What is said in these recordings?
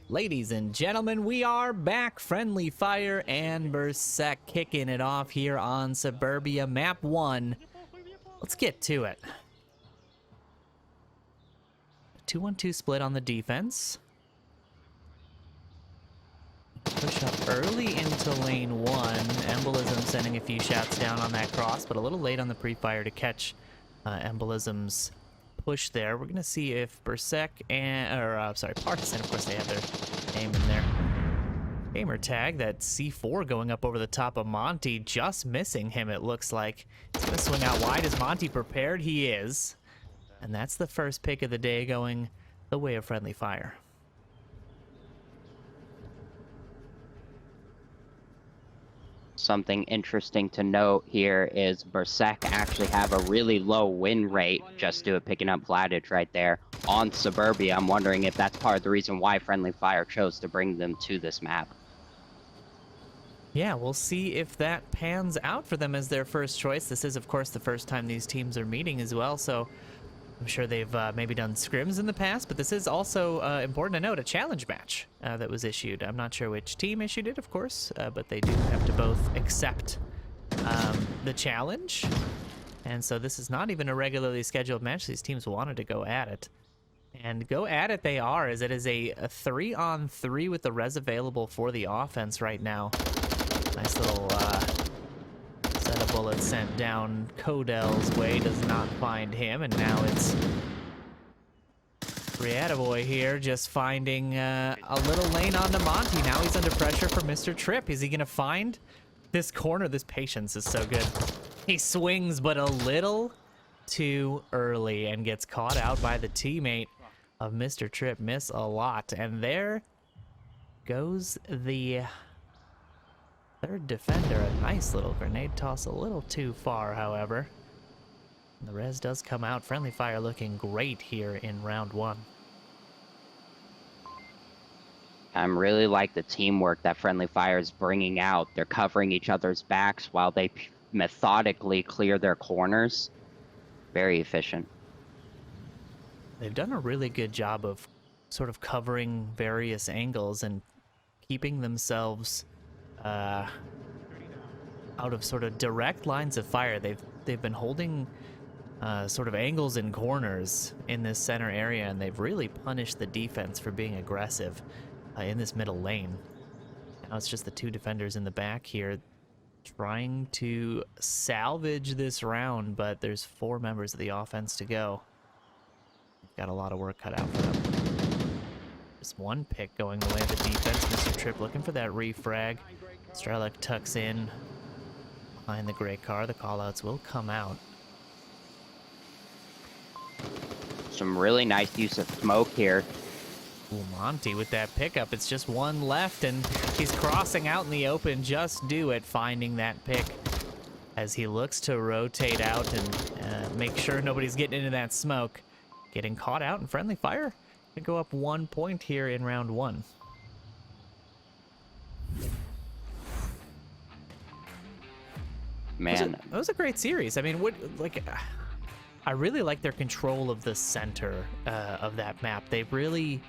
Ladies and gentlemen, we are back. Friendly Fire and BRSEK kicking it off here on Suburbia Map 1. Let's get to it. 2-1-2 split on the defense. Push up early into lane 1. Embolism sending a few shots down on that cross, but a little late on the pre-fire to catch Embolism's push there. We're gonna see if BRSEK and Partisan, of course they have their name in there. Gamer tag, that C4 going up over the top of Monty, just missing him, it looks like. He's gonna swing out wide. Is Monty prepared? He is. And that's the first pick of the day going the way of Friendly Fire. Something interesting to note here is BRSEK actually have a really low win rate just due to picking up Vladage right there on Suburbia. I'm wondering if that's part of the reason why Friendly Fire chose to bring them to this map. Yeah, we'll see if that pans out for them as their first choice. This is, of course, the first time these teams are meeting as well, so I'm sure they've maybe done scrims in the past, but this is also important to note, a challenge match that was issued. I'm not sure which team issued it, of course, but they do have to both accept the challenge. And so this is not even a regularly scheduled match. These teams wanted to go at it. And go at it they are, as it is a 3-on-3 with the res available for the offense right now. Nice little set of bullets sent down Codel's way, does not find him, and now it's Riataboy here just finding a little lane onto Monty. Now he's under pressure from Mr. Tripp. Is he gonna find this corner? This patience is so good. He swings, but a little too early and gets caught out by the teammate of Mr. Tripp. Miss a lot, and there goes the third defender. A nice little grenade toss, a little too far, however. And the res does come out. Friendly Fire looking great here in round 1. I'm really like the teamwork that Friendly Fire is bringing out. They're covering each other's backs while they methodically clear their corners. Very efficient. They've done a really good job of sort of covering various angles and keeping themselves out of sort of direct lines of fire. They've been holding sort of angles and corners in this center area, and they've really punished the defense for being aggressive in this middle lane. Now it's just the two defenders in the back here trying to salvage this round, but there's 4 members of the offense to go. Got a lot of work cut out for them. Just one pick going the way of the defense. Mr. Tripp looking for that refrag. Strelec tucks in behind the gray car. The callouts will come out. Some really nice use of smoke here. Ooh, Monty with that pickup. It's just one left, and he's crossing out in the open. Just do it, finding that pick as he looks to rotate out and make sure nobody's getting into that smoke. Getting caught out in Friendly Fire. Gonna go up 1 point here in round 1. Man, That was a great series. I mean, I really like their control of the center of that map. They really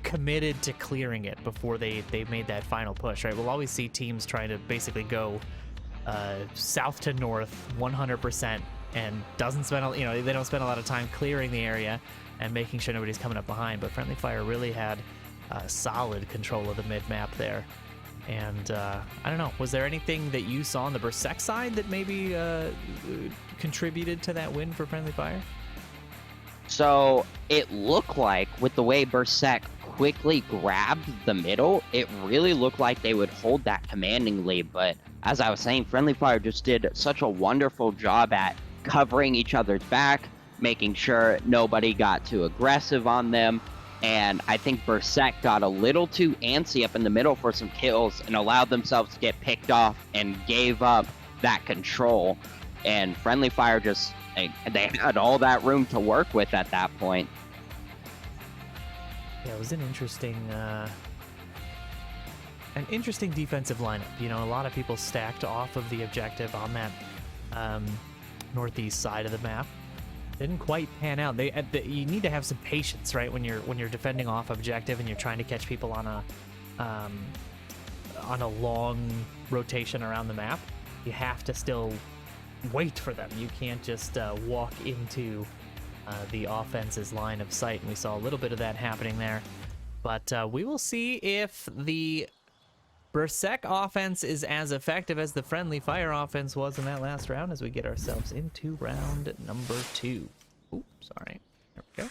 committed to clearing it before they made that final push, right? We'll always see teams trying to basically go south to north 100% and doesn't spend, they don't spend a lot of time clearing the area and making sure nobody's coming up behind. But Friendly Fire really had solid control of the mid map there. And I don't know, was there anything that you saw on the BRSEK side that maybe contributed to that win for Friendly Fire? so it looked like with the way BRSEK quickly grabbed the middle, it really looked like they would hold that commanding lead. But as I was saying, Friendly Fire just did such a wonderful job at covering each other's back, making sure nobody got too aggressive on them. And I think BRSEK got a little too antsy up in the middle for some kills and allowed themselves to get picked off and gave up that control. And Friendly Fire just, they had all that room to work with at that point. Yeah, it was an interesting defensive lineup. You know, a lot of people stacked off of the objective on that northeast side of the map. Didn't quite pan out. You need to have some patience, right? When you're defending off objective and you're trying to catch people on a long rotation around the map. You have to still wait for them. You can't just walk into the offense's line of sight. And we saw a little bit of that happening there. But we will see if the BRSEK offense is as effective as the friendly fire offense was in that last round as we get ourselves into round number 2. Ooh, sorry. There we go.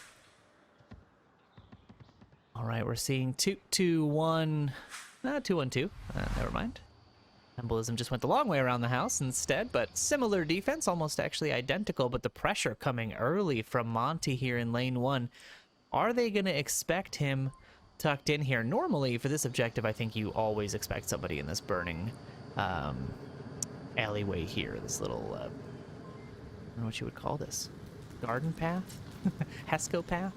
All right, we're seeing 2-2-1. 2-1-2. Never mind. Embolism just went the long way around the house instead, but similar defense, almost actually identical, but the pressure coming early from Monty here in lane 1. Are they going to expect him tucked in here? Normally, for this objective, I think you always expect somebody in this burning alleyway here. This little, I don't know what you would call this. Garden path? Hesco path?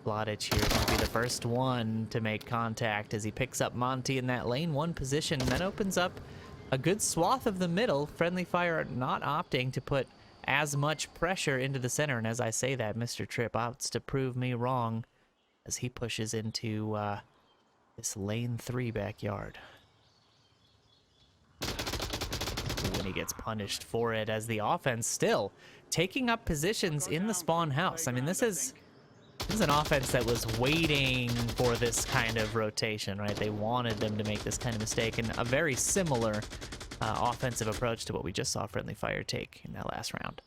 Vladic here is going to be the first one to make contact as he picks up Monty in that lane 1 position. And that opens up a good swath of the middle. Friendly fire not opting to put as much pressure into the center. And as I say that, Mr. Tripp opts to prove me wrong as he pushes into this lane 3 backyard. And he gets punished for it as the offense still taking up positions in the spawn house. I mean, this is an offense that was waiting for this kind of rotation, right? They wanted them to make this kind of mistake, and a very similar offensive approach to what we just saw Friendly Fire take in that last round.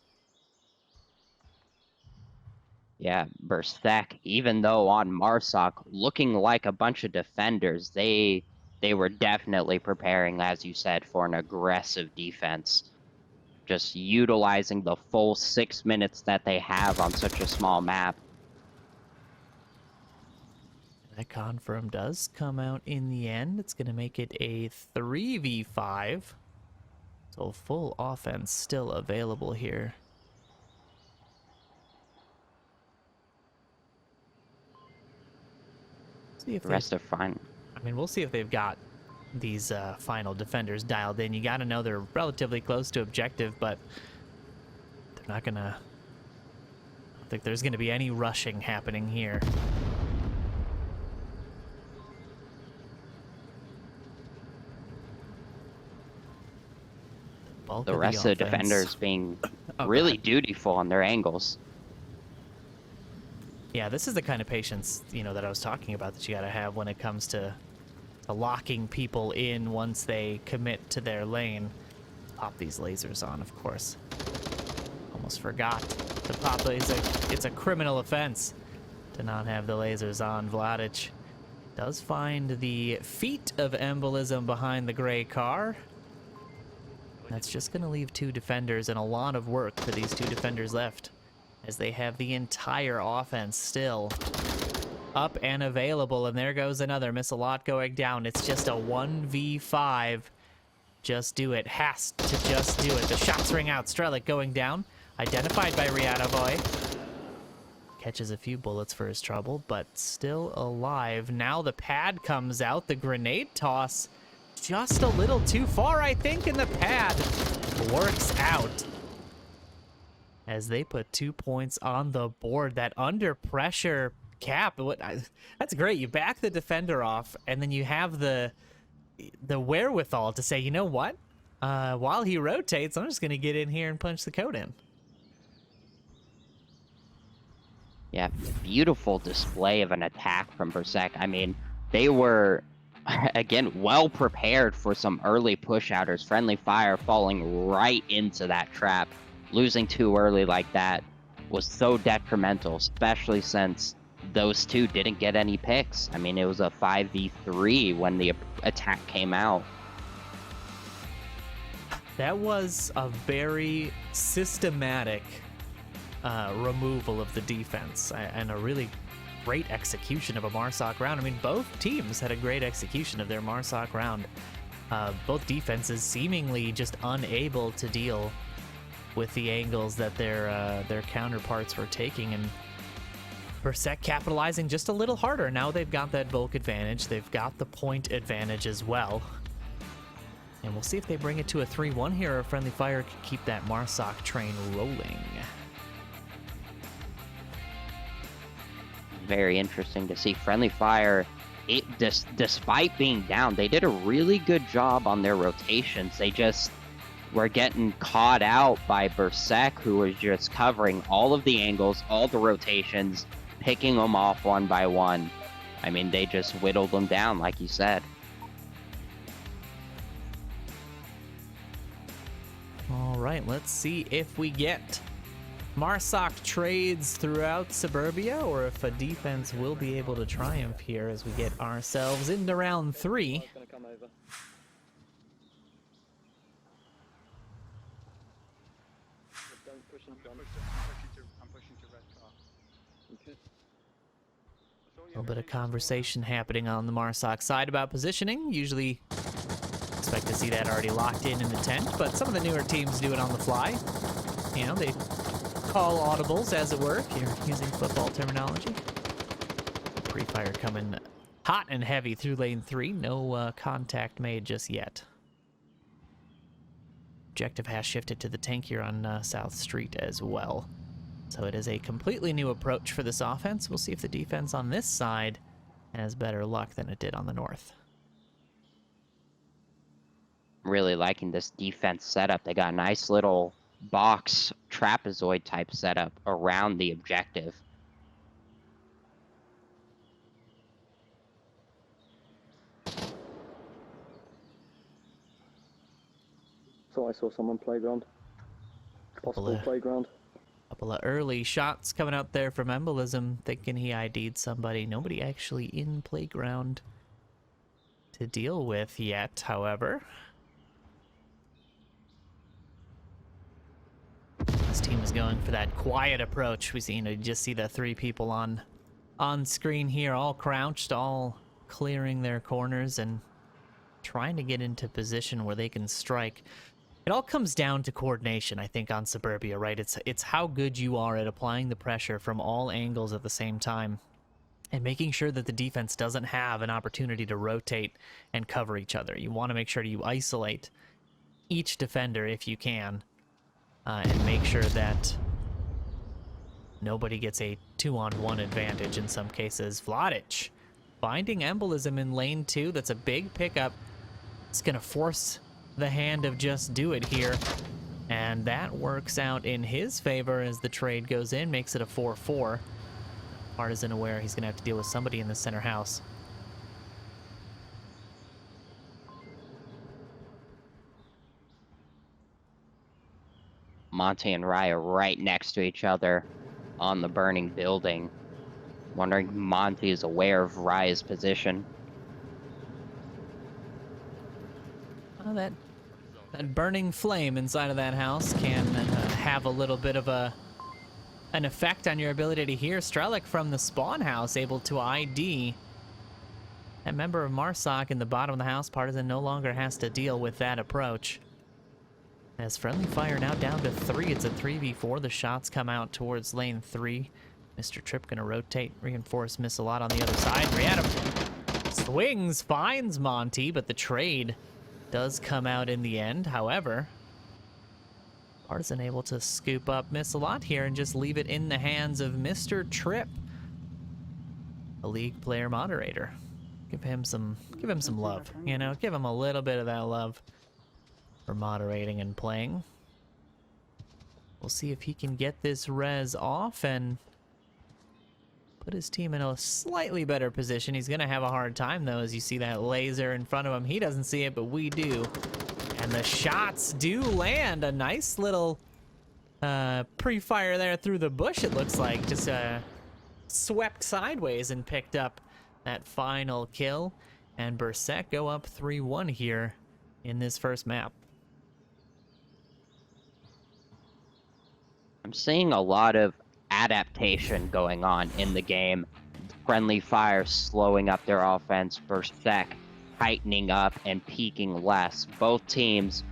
Yeah, BRSEK, even though on MARSOC looking like a bunch of defenders, they were definitely preparing, as you said, for an aggressive defense. Just utilizing the full 6 minutes that they have on such a small map. That confirm does come out in the end. It's going to make it a 3v5. So full offense still available here. See if the rest are fine. I mean, we'll see if they've got these final defenders dialed in. You got to know they're relatively close to objective, but they're not going to... I don't think there's going to be any rushing happening here. The rest of the defenders being really dutiful on their angles. Yeah, this is the kind of patience, you know, that I was talking about that you got to have when it comes to locking people in once they commit to their lane. Pop these lasers on, of course. Almost forgot to pop these. It's a criminal offense to not have the lasers on. Vladic does find the feet of embolism behind the gray car. That's just going to leave 2 defenders and a lot of work for these 2 defenders left, as they have the entire offense still up and available. And there goes another. Miss a lot going down. It's just a 1v5. Just do it. Has to just do it. The shots ring out. Strelic going down. Identified by Ryadavoy. Catches a few bullets for his trouble, but still alive. Now the pad comes out. The grenade toss just a little too far, I think, and the pad works out as they put 2 points on the board. That under pressure cap, that's great. You back the defender off, and then you have the wherewithal to say, you know what? While he rotates, I'm just going to get in here and punch the code in. Yeah, beautiful display of an attack from BRSEK. I mean, they were, again, well prepared for some early push-outers. Friendly fire falling right into that trap. Losing too early like that was so detrimental, especially since those 2 didn't get any picks. I mean, it was a 5v3 when the attack came out. That was a very systematic removal of the defense and a really great execution of a MARSOC round. I mean, both teams had a great execution of their MARSOC round. Both defenses seemingly just unable to deal with the angles that their counterparts were taking, and BRSEK capitalizing just a little harder. Now they've got that bulk advantage. They've got the point advantage as well. And we'll see if they bring it to a 3-1 here, or Friendly Fire can keep that MARSOC train rolling. Very interesting to see. Friendly Fire, despite being down, they did a really good job on their rotations. They just were getting caught out by BRSEK, who was just covering all of the angles, all the rotations, picking them off one by one. I mean, they just whittled them down, like you said. All right, let's see if we get MARSOC trades throughout Suburbia, or if a defense will be able to triumph here as we get ourselves into round 3. A little bit of conversation happening on the MARSOC side about positioning. Usually expect to see that already locked in the tent, but some of the newer teams do it on the fly. You know, they call audibles, as it were, if you're using football terminology. Pre-fire coming hot and heavy through lane 3. No contact made just yet. Objective has shifted to the tank here on South Street as well. So it is a completely new approach for this offense. We'll see if the defense on this side has better luck than it did on the north. Really liking this defense setup. They got a nice little box trapezoid type setup around the objective. So I saw someone playground. Possible playground. Couple of early shots coming out there from Embolism, thinking he ID'd somebody. Nobody actually in playground to deal with yet, however. This team is going for that quiet approach. We see, you just see the 3 people on screen here, all crouched, all clearing their corners and trying to get into position where they can strike. It all comes down to coordination, I think, on Suburbia, right? It's how good you are at applying the pressure from all angles at the same time and making sure that the defense doesn't have an opportunity to rotate and cover each other. You want to make sure you isolate each defender if you can, and make sure that nobody gets a 2-on-1 advantage in some cases. Vladic finding Embolism in lane 2. That's a big pickup. It's going to force the hand of Just Do It here, and that works out in his favor as the trade goes in, makes it a 4-4. Partisan aware he's gonna have to deal with somebody in the center house. Monty and Raya right next to each other on the burning building. Wondering if Monty is aware of Raya's position. That burning flame inside of that house can have a little bit of an effect on your ability to hear. Strelic from the spawn house able to ID that member of MARSOC in the bottom of the house. Partisan no longer has to deal with that approach. As Friendly Fire now down to 3, it's a 3v4. The shots come out towards lane 3. Mr. Tripp gonna rotate, reinforce missile on the other side. Rihanna swings, finds Monty, but the trade does come out in the end. However, Partisan able to scoop up Missalot here and just leave it in the hands of Mr. Tripp, a league player moderator. Give him some love, you know, give him a little bit of that love for moderating and playing. We'll see if he can get this res off and put his team in a slightly better position. He's gonna have a hard time though, as you see that laser in front of him. He doesn't see it, but we do. And the shots do land. A nice little pre-fire there through the bush, it looks like. Just swept sideways and picked up that final kill. And BRSEK go up 3-1 here in this first map. I'm seeing a lot of adaptation going on in the game. Friendly Fire slowing up their offense, BRSEK tightening up and peaking less. Both teams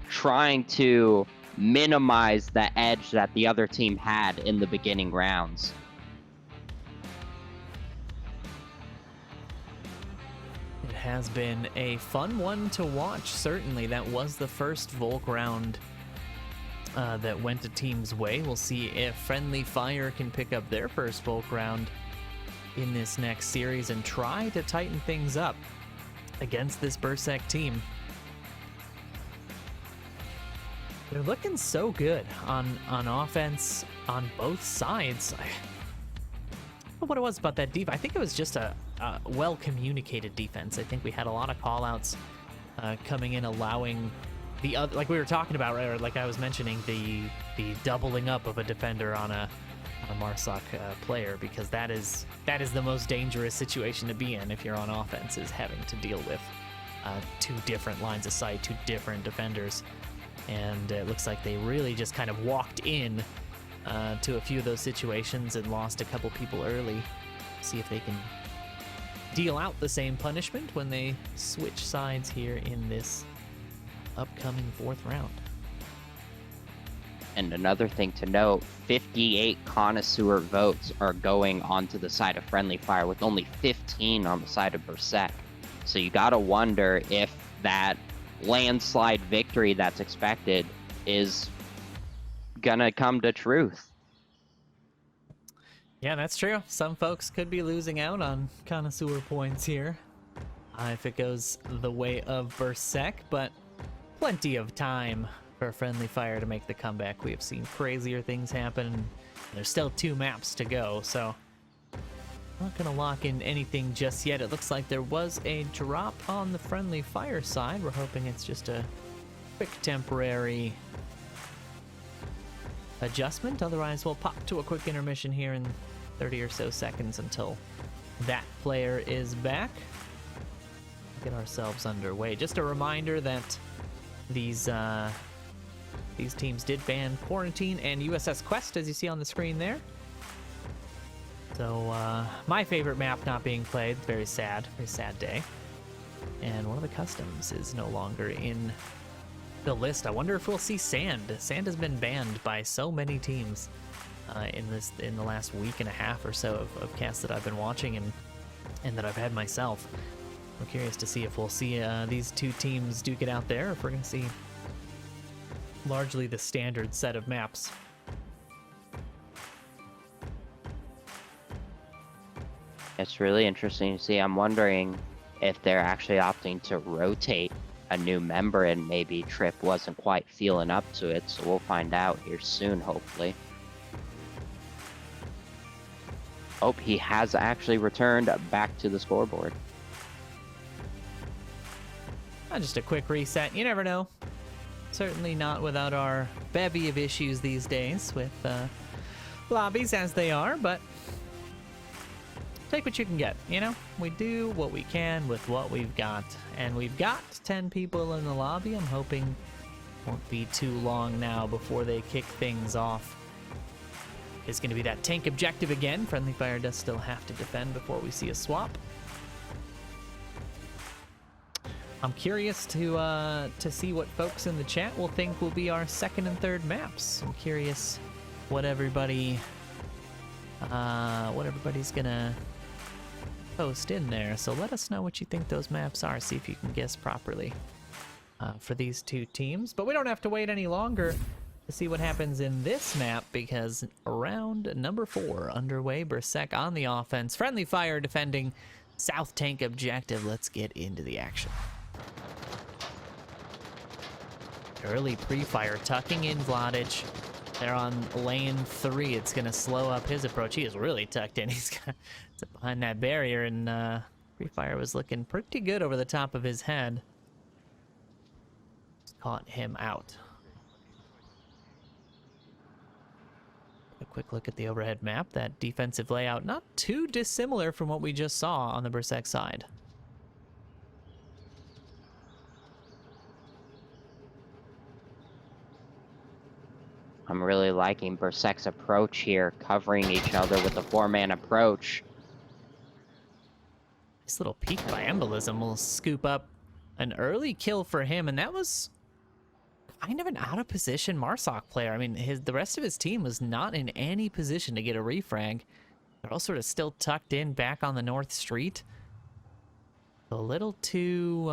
trying to minimize the edge that the other team had in the beginning rounds. It has been a fun one to watch, certainly. That was the first Volk round that went a team's way. We'll see if Friendly Fire can pick up their first Volk round in this next series and try to tighten things up against this BRSEK team. They're looking so good on offense on both sides. I don't know what it was about that defense. I think it was just a well-communicated defense. I think we had a lot of call-outs coming in, allowing the other, like we were talking about, right, or like I was mentioning, the doubling up of a defender on a MARSOC player, because that is the most dangerous situation to be in if you're on offense, is having to deal with two different lines of sight, two different defenders. And it looks like they really just kind of walked in to a few of those situations and lost a couple people early. See if they can deal out the same punishment when they switch sides here in this upcoming 4th round. And another thing to note, 58 connoisseur votes are going onto the side of Friendly Fire, with only 15 on the side of BRSEK. So you gotta wonder if that landslide victory that's expected is gonna come to truth. Yeah, that's true. Some folks could be losing out on connoisseur points here if it goes the way of BRSEK, but plenty of time for Friendly Fire to make the comeback. We have seen crazier things happen. There's still 2 maps to go, so I'm not going to lock in anything just yet. It looks like there was a drop on the Friendly Fire side. We're hoping it's just a quick temporary adjustment. Otherwise, we'll pop to a quick intermission here in 30 or so seconds until that player is back. Get ourselves underway. Just a reminder that these teams did ban Quarantine and USS Quest, as you see on the screen there. So my favorite map not being played. Very sad day. And one of the customs is no longer in the list. I wonder if we'll see Sand. Sand has been banned by so many teams in the last week and a half or so of casts that I've been watching and that I've had myself. I'm curious to see if we'll see these 2 teams duke it out there, or if we're going to see largely the standard set of maps. It's really interesting to see. I'm wondering if they're actually opting to rotate a new member, and maybe Trip wasn't quite feeling up to it, so we'll find out here soon, hopefully. Oh, he has actually returned back to the scoreboard. Just a quick reset. You never know. Certainly not without our bevy of issues these days with lobbies as they are, but take what you can get, you know? We do what we can with what we've got. And we've got 10 people in the lobby. I'm hoping it won't be too long now before they kick things off. It's going to be that tank objective again. Friendly Fire does still have to defend before we see a swap. I'm curious to see what folks in the chat will think will be our 2nd and 3rd maps. I'm curious what everybody's gonna post in there. So let us know what you think those maps are. See if you can guess properly for these 2 teams. But we don't have to wait any longer to see what happens in this map, because round number 4 underway. BRSEK on the offense. Friendly Fire defending South Tank objective. Let's get into the action. Early pre-fire, tucking in Vladic. They're on lane 3. It's going to slow up his approach. He is really tucked in. He's behind that barrier, and pre-fire was looking pretty good over the top of his head. Just caught him out. A quick look at the overhead map. That defensive layout not too dissimilar from what we just saw on the BRSEK side. I'm really liking BRSEK's approach here, covering each other with a 4-man approach. This little peek by Embolism will scoop up an early kill for him, and that was kind of an out-of-position MARSOC player. I mean, the rest of his team was not in any position to get a refrag. They're all sort of still tucked in back on the North Street. A little too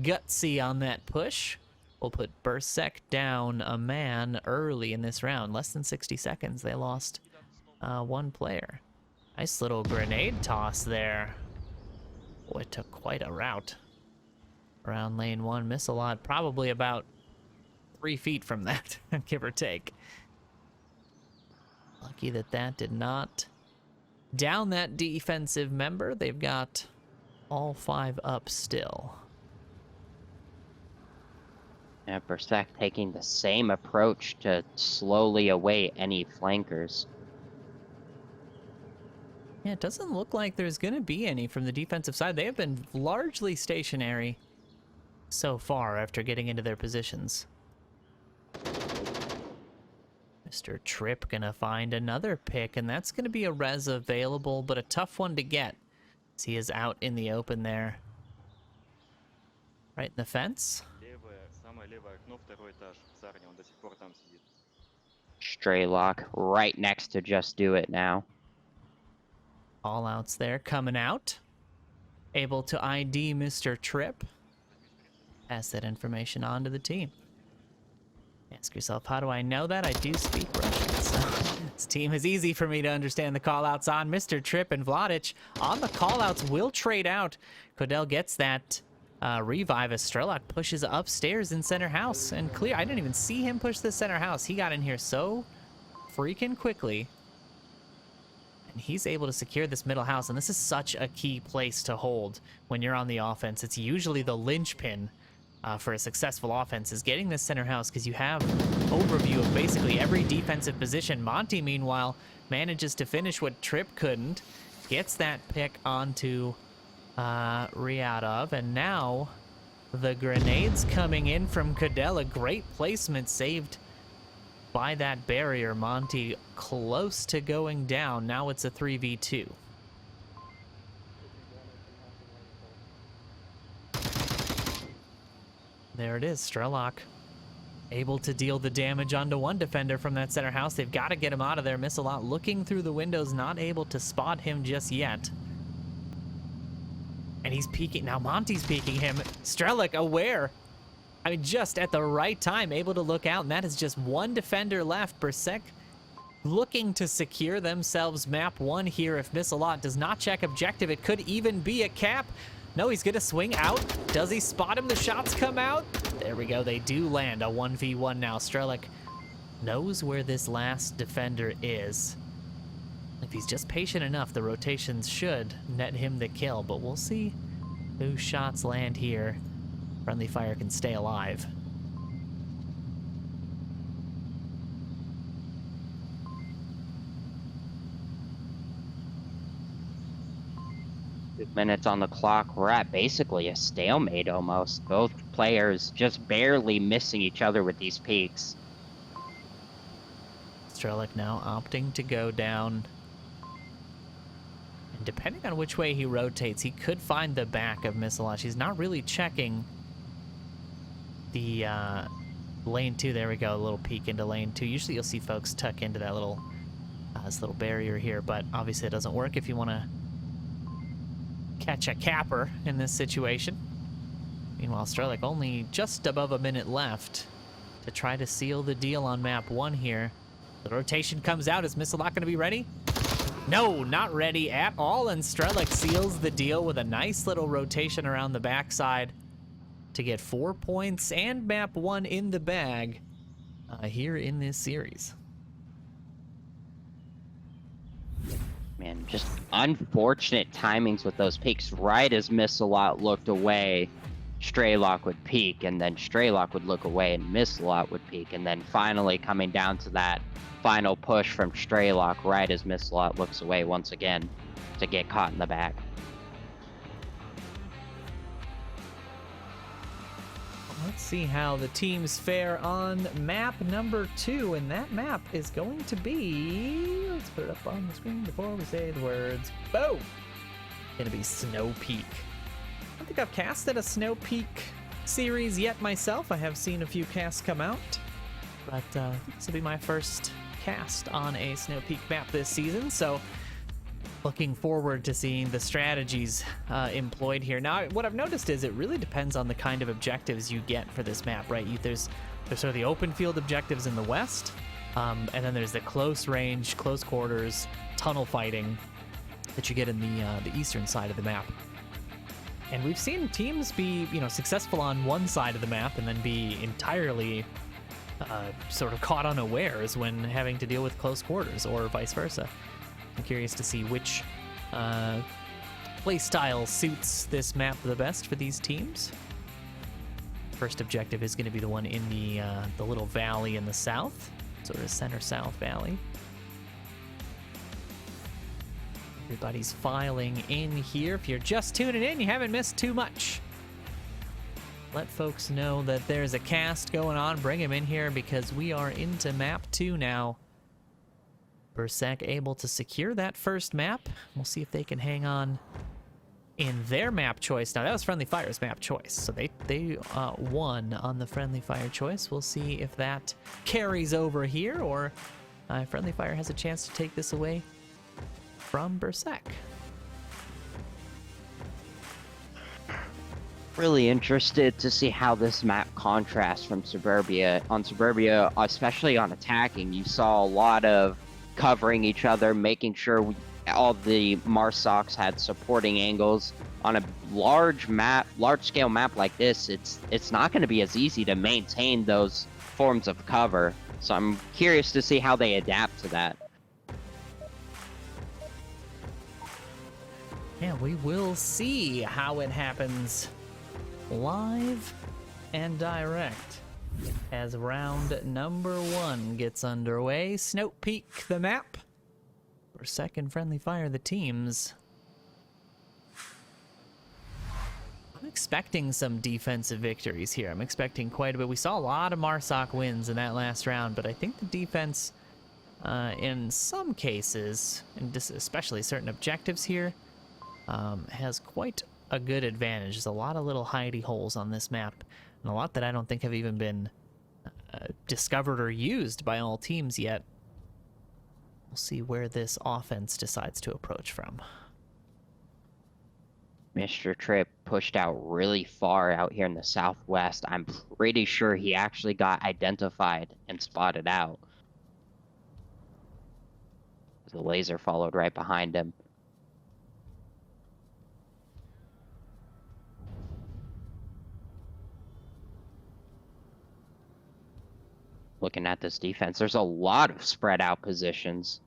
gutsy on that push. We'll put BRSEK down a man early in this round. Less than 60 seconds, they lost one player. Nice little grenade toss there. Boy, it took quite a route around lane 1. Miss a lot, probably about 3 feet from that, give or take. Lucky that that did not down that defensive member. They've got all 5 up still. Yeah, BRSEK taking the same approach to slowly await any flankers. Yeah, it doesn't look like there's going to be any from the defensive side. They have been largely stationary so far after getting into their positions. Mr. Tripp going to find another pick, and that's going to be a res available, but a tough one to get. As he is out in the open there. Right in the fence. Stray lock right next to Just Do It now. All outs there coming out. Able to ID Mr. Tripp. Pass that information on to the team. Ask yourself, how do I know that? I do speak Russian, so this team is easy for me to understand the call-outs on. Mr. Tripp and Vladic on the call-outs will trade out. Kodell gets that revive as Strelok pushes upstairs in center house and clear. I didn't even see him push the center house. He got in here so freaking quickly. And he's able to secure this middle house, and this is such a key place to hold when you're on the offense. It's usually the linchpin for a successful offense is getting this center house, because you have overview of basically every defensive position. Monty, meanwhile, manages to finish what Tripp couldn't, gets that pick onto Ryadov, and now the grenades coming in from Kodell. A great placement saved by that barrier. Monty close to going down. Now it's a 3v2. There it is, Strelok able to deal the damage onto one defender from that center house. They've got to get him out of there. Miss a lot looking through the windows, not able to spot him just yet. And he's peeking. Now Monty's peeking him. Strelok aware. I mean, just at the right time, able to look out, and that is just one defender left. BRSEK looking to secure themselves map 1 here. If Miss a lot does not check objective, it could even be a cap. No, he's gonna swing out. Does he spot him? The shots come out. There we go. They do land a 1v1 now. Strelok knows where this last defender is. If he's just patient enough, the rotations should net him the kill, but we'll see whose shots land here. Friendly fire can stay alive. Minutes on the clock. We're at basically a stalemate almost. Both players just barely missing each other with these peaks. Strelok now opting to go down. And depending on which way he rotates, he could find the back of Missalach. He's not really checking the lane 2. There we go, a little peek into lane 2. Usually you'll see folks tuck into that little this little barrier here, but obviously it doesn't work if you want to catch a capper in this situation. Meanwhile, Strelok only just above a minute left to try to seal the deal on map 1 here. The rotation comes out. Is Missalach going to be ready? No, not ready at all, and Strelok seals the deal with a nice little rotation around the backside to get 4 points and map 1 in the bag here in this series. Man, just unfortunate timings with those peaks. Right as Missalot looked away, Straylock would peak, and then Straylock would look away and Missalot would peak, and then finally coming down to that final push from Straylock right as Missalot looks away once again to get caught in the back. Let's see how the teams fare on map number 2, and that map is going to be, let's put it up on the screen before we say the words. Boom! Gonna be Snow Peak. I don't think I've casted a Snow Peak series yet myself. I have seen a few casts come out, but this will be my first cast on a Snow Peak map this season, so looking forward to seeing the strategies employed here. Now, what I've noticed is it really depends on the kind of objectives you get for this map, right? There's sort of the open field objectives in the west, and then there's the close range, close quarters, tunnel fighting that you get in the eastern side of the map. And we've seen teams be, successful on one side of the map and then be entirely sort of caught unawares when having to deal with close quarters, or vice versa. I'm curious to see which play style suits this map the best for these teams. First objective is going to be the one in the little valley in the south, sort of center-south valley. Everybody's filing in here. If you're just tuning in, you haven't missed too much. Let folks know that there's a cast going on. Bring them in here because we are into map 2 now. BRSEK able to secure that first map. We'll see if they can hang on in their map choice. Now, that was Friendly Fire's map choice, so they won on the Friendly Fire choice. We'll see if that carries over here, or Friendly Fire has a chance to take this away from BRSEK. Really interested to see how this map contrasts from Suburbia. On Suburbia, especially on attacking, you saw a lot of covering each other, making sure all the Marsocs had supporting angles. On a large-scale map like this, it's not going to be as easy to maintain those forms of cover. So I'm curious to see how they adapt to that. Yeah, we will see how it happens live and direct as round number 1 gets underway. Snow Peak, the map. BRSEK and Friendly Fire, the teams. I'm expecting some defensive victories here. I'm expecting quite a bit. We saw a lot of Marsoc wins in that last round, but I think the defense, in some cases, and especially certain objectives here, has quite a good advantage. There's a lot of little hidey holes on this map, and a lot that I don't think have even been discovered or used by all teams yet. We'll see where this offense decides to approach from. Mr. Tripp pushed out really far out here in the southwest. I'm pretty sure he actually got identified and spotted out. The laser followed right behind him. Looking at this defense, there's a lot of spread out positions,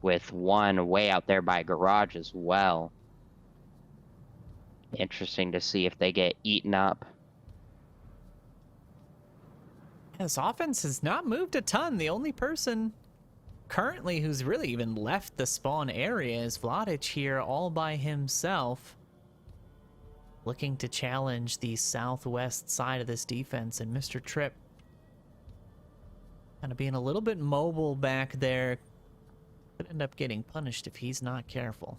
with one way out there by garage as well. Interesting to see if they get eaten up. This offense has not moved a ton. The only person currently who's really even left the spawn area is Vladic here all by himself, looking to challenge the southwest side of this defense, and Mr. Tripp kind of being a little bit mobile back there. Could end up getting punished if he's not careful.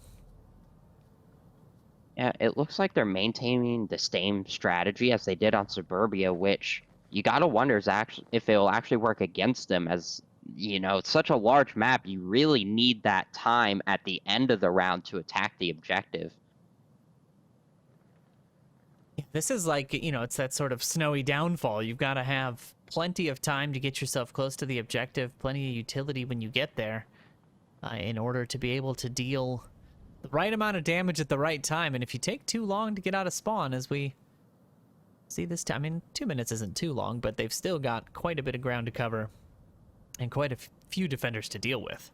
Yeah, it looks like they're maintaining the same strategy as they did on Suburbia, which you gotta wonder is actually if it'll actually work against them. As you know, it's such a large map, you really need that time at the end of the round to attack the objective. This is like, it's that sort of snowy downfall. You've got to have plenty of time to get yourself close to the objective, plenty of utility when you get there, in order to be able to deal the right amount of damage at the right time. And if you take too long to get out of spawn, as we see this time, 2 minutes isn't too long, but they've still got quite a bit of ground to cover and quite a few defenders to deal with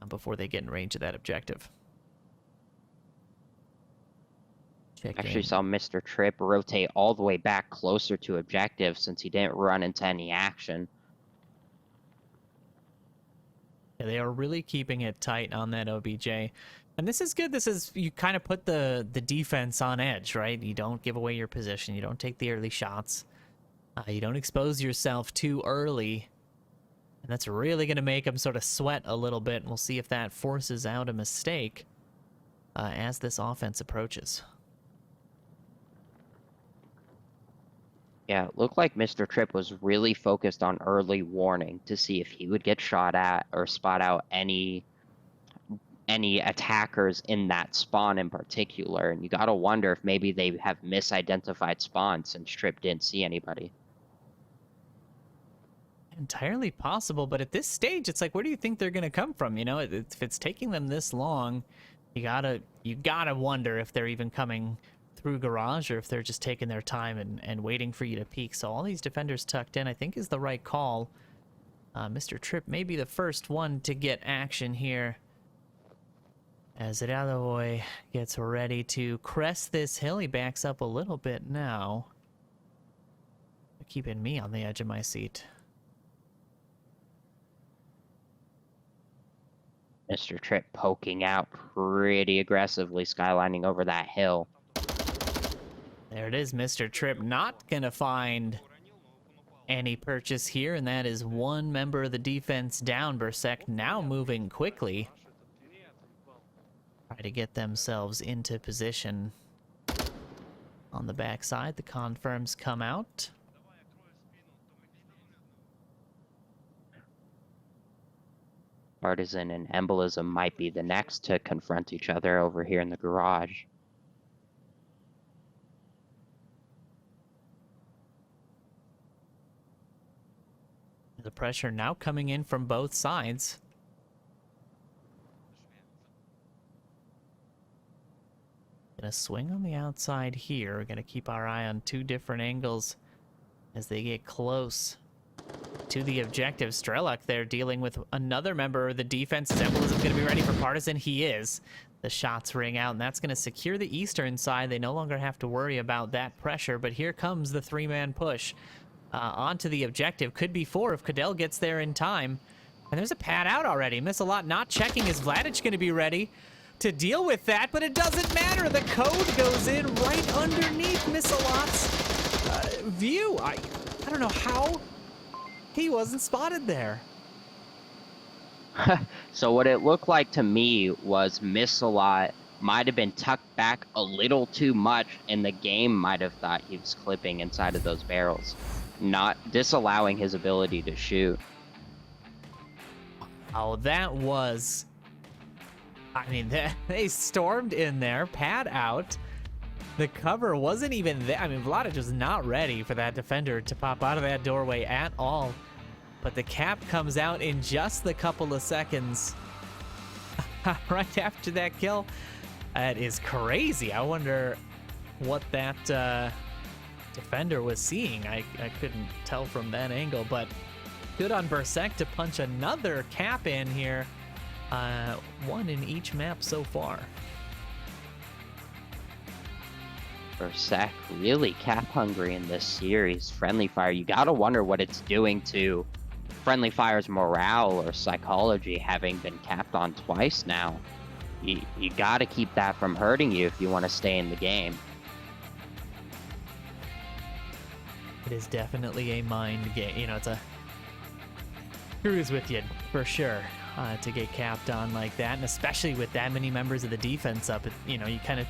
before they get in range of that objective. Actually saw Mr. Tripp rotate all the way back closer to objective since he didn't run into any action. Yeah, they are really keeping it tight on that OBJ. And this is good. This is, you kind of put the defense on edge, right? You don't give away your position. You don't take the early shots. You don't expose yourself too early. And that's really going to make them sort of sweat a little bit. And we'll see if that forces out a mistake as this offense approaches. Yeah, it looked like Mr. Tripp was really focused on early warning to see if he would get shot at or spot out any any attackers in that spawn in particular. And you got to wonder if maybe they have misidentified spawns since Trip didn't see anybody. Entirely possible, but at this stage, it's like, where do you think they're going to come from? You know, if it's taking them this long, you gotta wonder if they're even coming through garage or if they're just taking their time and waiting for you to peek. So all these defenders tucked in, I think, is the right call. Mr. Tripp may be the first one to get action here as Iradovoy gets ready to crest this hill. He backs up a little bit now, keeping me on the edge of my seat. Mr. Tripp poking out pretty aggressively, skylining over that hill. There it is, Mr. Tripp not gonna find any purchase here, and that is one member of the defense down. BRSEK now moving quickly. Try to get themselves into position. On the backside, the confirms come out. Partisan and Embolism might be the next to confront each other over here in the garage. The pressure now coming in from both sides. Gonna swing on the outside here. We're gonna keep our eye on two different angles as they get close to the objective. Strelak there dealing with another member of the defense. Is Embolism going to be ready for Partisan? He is. The shots ring out, and that's going to secure the eastern side. They no longer have to worry about that pressure, but here comes the three-man push onto the objective. Could be four if Cadell gets there in time. And there's a pad out already. Miss-a-lot not checking. Is Vladic going to be ready to deal with that? But it doesn't matter. The code goes in right underneath Miss-a-lot's view. I don't know how he wasn't spotted there. So what it looked like to me was Miss-a-lot might have been tucked back a little too much, and the game might have thought he was clipping inside of those barrels, not disallowing his ability to shoot. Oh, that was... I mean, they stormed in there, pad out. The cover wasn't even there. I mean, Vladic was not ready for that defender to pop out of that doorway at all. But the cap comes out in just the couple of seconds right after that kill. That is crazy. I wonder what that defender was seeing. I couldn't tell from that angle, but good on BRSEK to punch another cap in here. One in each map so far. BRSEK really cap hungry in this series. Friendly Fire, you gotta wonder what it's doing to Friendly Fire's morale or psychology, having been capped on twice now. You gotta keep that from hurting you if you want to stay in the game. It is definitely a mind game. You know, it's a screws with you for sure to get capped on like that, and especially with that many members of the defense up. You know, you kind of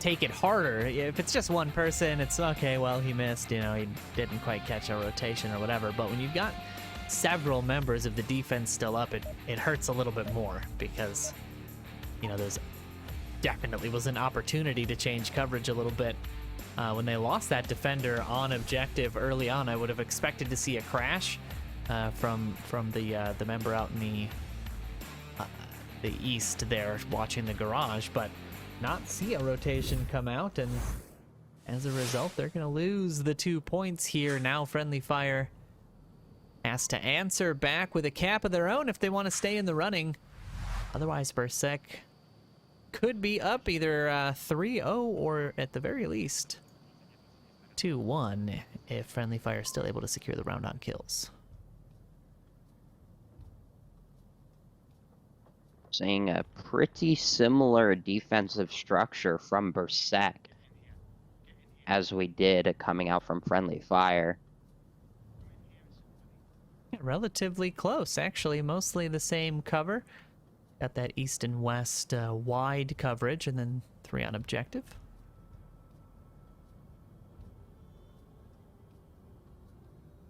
take it harder. If it's just one person, it's okay, well, he missed, you know, he didn't quite catch a rotation or whatever. But when you've got several members of the defense still up, it hurts a little bit more, because, you know, there's definitely was an opportunity to change coverage a little bit. When they lost that defender on objective early on, I would have expected to see a crash from the member out in the east there watching the garage, but not see a rotation come out, and as a result, they're going to lose the 2 points here. Now Friendly Fire has to answer back with a cap of their own if they want to stay in the running. Otherwise, BRSEK could be up either 3-0 or at the very least 2-1 if Friendly Fire is still able to secure the round on kills. Seeing a pretty similar defensive structure from BRSEK as we did coming out from Friendly Fire. Relatively close, actually. Mostly the same cover. Got that east and west wide coverage, and then 3 on objective.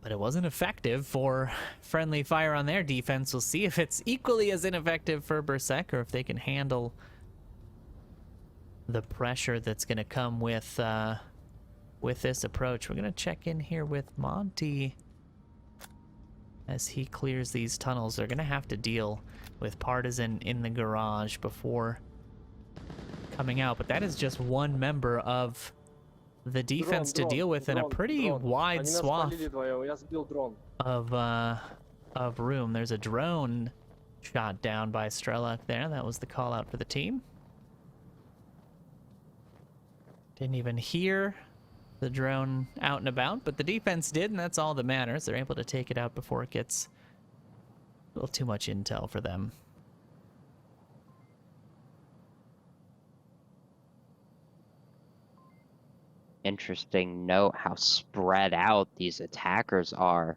But it wasn't effective for friendly fire on their defense. We'll see if it's equally as ineffective for BRSEK or if they can handle the pressure that's going to come with this approach. We're going to check in here with Monty as he clears these tunnels. They're going to have to deal with Partisan in the garage before coming out. But that is just one member of the defense to deal with in a pretty wide swath of room. There's a drone shot down by Strelok there. That was the call out for the team. Didn't even hear the drone out and about, but the defense did, and that's all that matters. They're able to take it out before it gets a little too much intel for them. Interesting note how spread out these attackers are.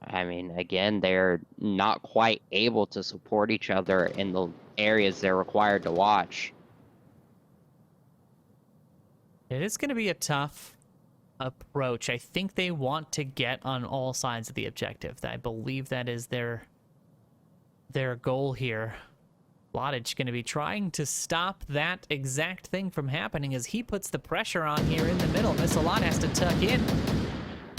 I mean, again, they're not quite able to support each other in the areas they're required to watch. It is going to be a tough approach. I think they want to get on all sides of the objective. I believe that is their goal here. Lodage going to be trying to stop that exact thing from happening as he puts the pressure on here in the middle. Missalot has to tuck in.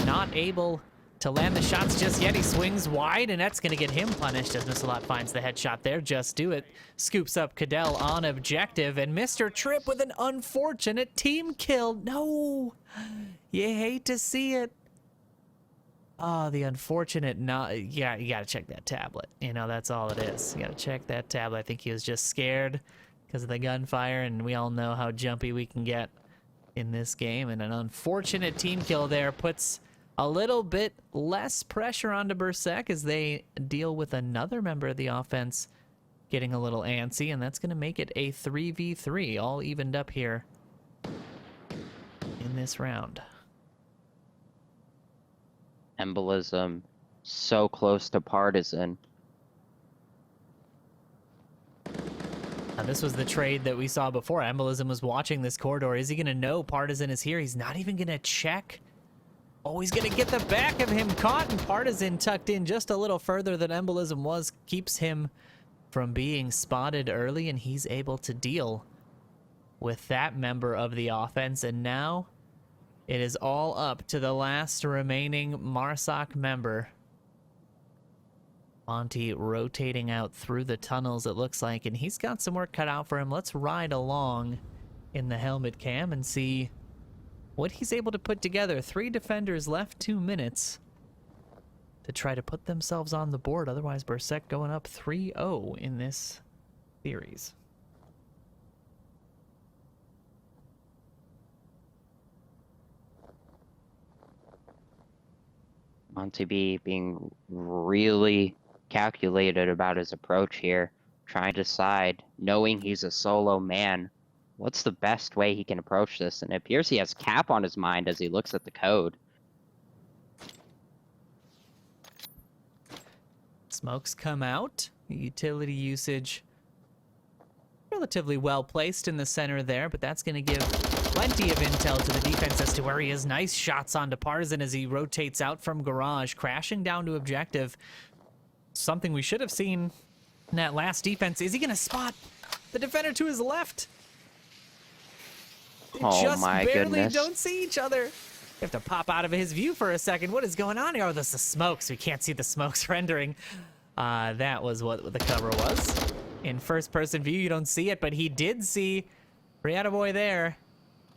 Not able to land the shots just yet. He swings wide, and that's going to get him punished as Missalot finds the headshot there. Just do it. Scoops up Cadell on objective, and Mr. Tripp with an unfortunate team kill. No! You hate to see it. Oh, the unfortunate yeah, you gotta check that tablet. You know, that's all it is. You gotta check that tablet. I think he was just scared because of the gunfire, and we all know how jumpy we can get in this game. And an unfortunate team kill there puts a little bit less pressure onto BRSEK as they deal with another member of the offense getting a little antsy, and that's gonna make it a 3v3, all evened up here in this round. Embolism so close to Partisan. Now, this was the trade that we saw before. Embolism was watching this corridor. Is he going to know Partisan is here? He's not even going to check. Oh, he's going to get the back of him caught, and Partisan tucked in just a little further than Embolism was. Keeps him from being spotted early, and he's able to deal with that member of the offense. And now it is all up to the last remaining MARSOC member. Monty rotating out through the tunnels, it looks like, and he's got some work cut out for him. Let's ride along in the helmet cam and see what he's able to put together. 3 defenders left, 2 minutes to try to put themselves on the board. Otherwise, BRSEK going up 3-0 in this series. Monty B being really calculated about his approach here, trying to decide, knowing he's a solo man, what's the best way he can approach this? And it appears he has cap on his mind as he looks at the code. Smokes come out. Utility usage relatively well placed in the center there, but that's going to give plenty of intel to the defense as to where he is. Nice shots onto Partisan as he rotates out from garage, crashing down to objective. Something we should have seen in that last defense. Is he going to spot the defender to his left? They just barely don't see each other. You have to pop out of his view for a second. What is going on here? Oh, this is smokes. We can't see the smokes rendering. That was what the cover was. In first-person view, you don't see it, but he did see Riataboy there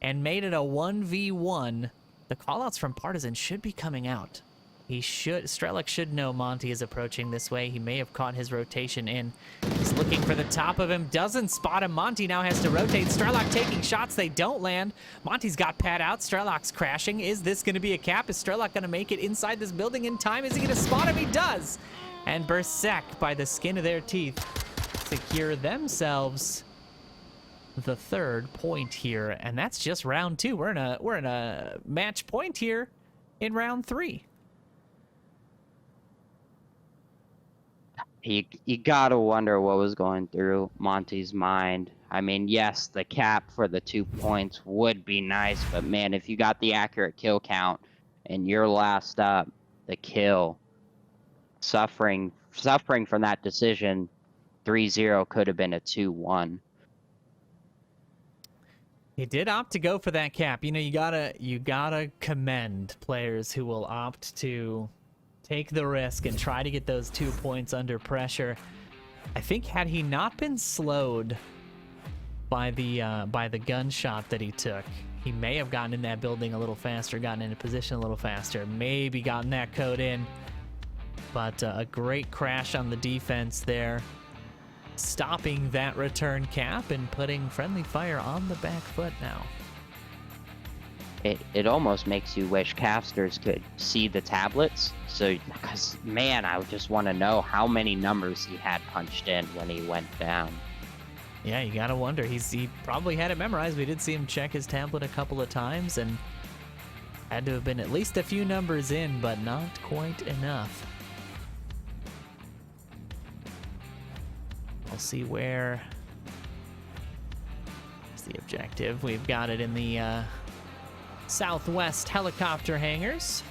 and made it a 1v1. The callouts from Partisan should be coming out. Strelok should know Monty is approaching this way. He may have caught his rotation in. He's looking for the top of him, doesn't spot him. Monty now has to rotate. Strelok taking shots, they don't land. Monty's got Pat out, Strelok's crashing. Is this gonna be a cap? Is Strelok gonna make it inside this building in time? Is he gonna spot him? He does! And BRSEK, by the skin of their teeth, secure themselves the 3rd point here, and that's just round 2. We're in a match point here in round 3. You gotta wonder what was going through Monty's mind. I mean, yes, the cap for the 2 points would be nice, but man, if you got the accurate kill count and you're last up, the kill. Suffering from that decision. 3-0 could have been a 2-1. He did opt to go for that cap. You know, you gotta commend players who will opt to take the risk and try to get those 2 points under pressure. I think had he not been slowed by the gunshot that he took, he may have gotten in that building a little faster, gotten into position a little faster, maybe gotten that code in. But a great crash on the defense there, stopping that return cap and putting Friendly Fire on the back foot now. It almost makes you wish casters could see the tablets. So, because, man, I just want to know how many numbers he had punched in when he went down. Yeah, you gotta wonder. He probably had it memorized. We did see him check his tablet a couple of times and had to have been at least a few numbers in, but not quite enough. We'll see where is the objective. We've got it in the southwest helicopter hangars.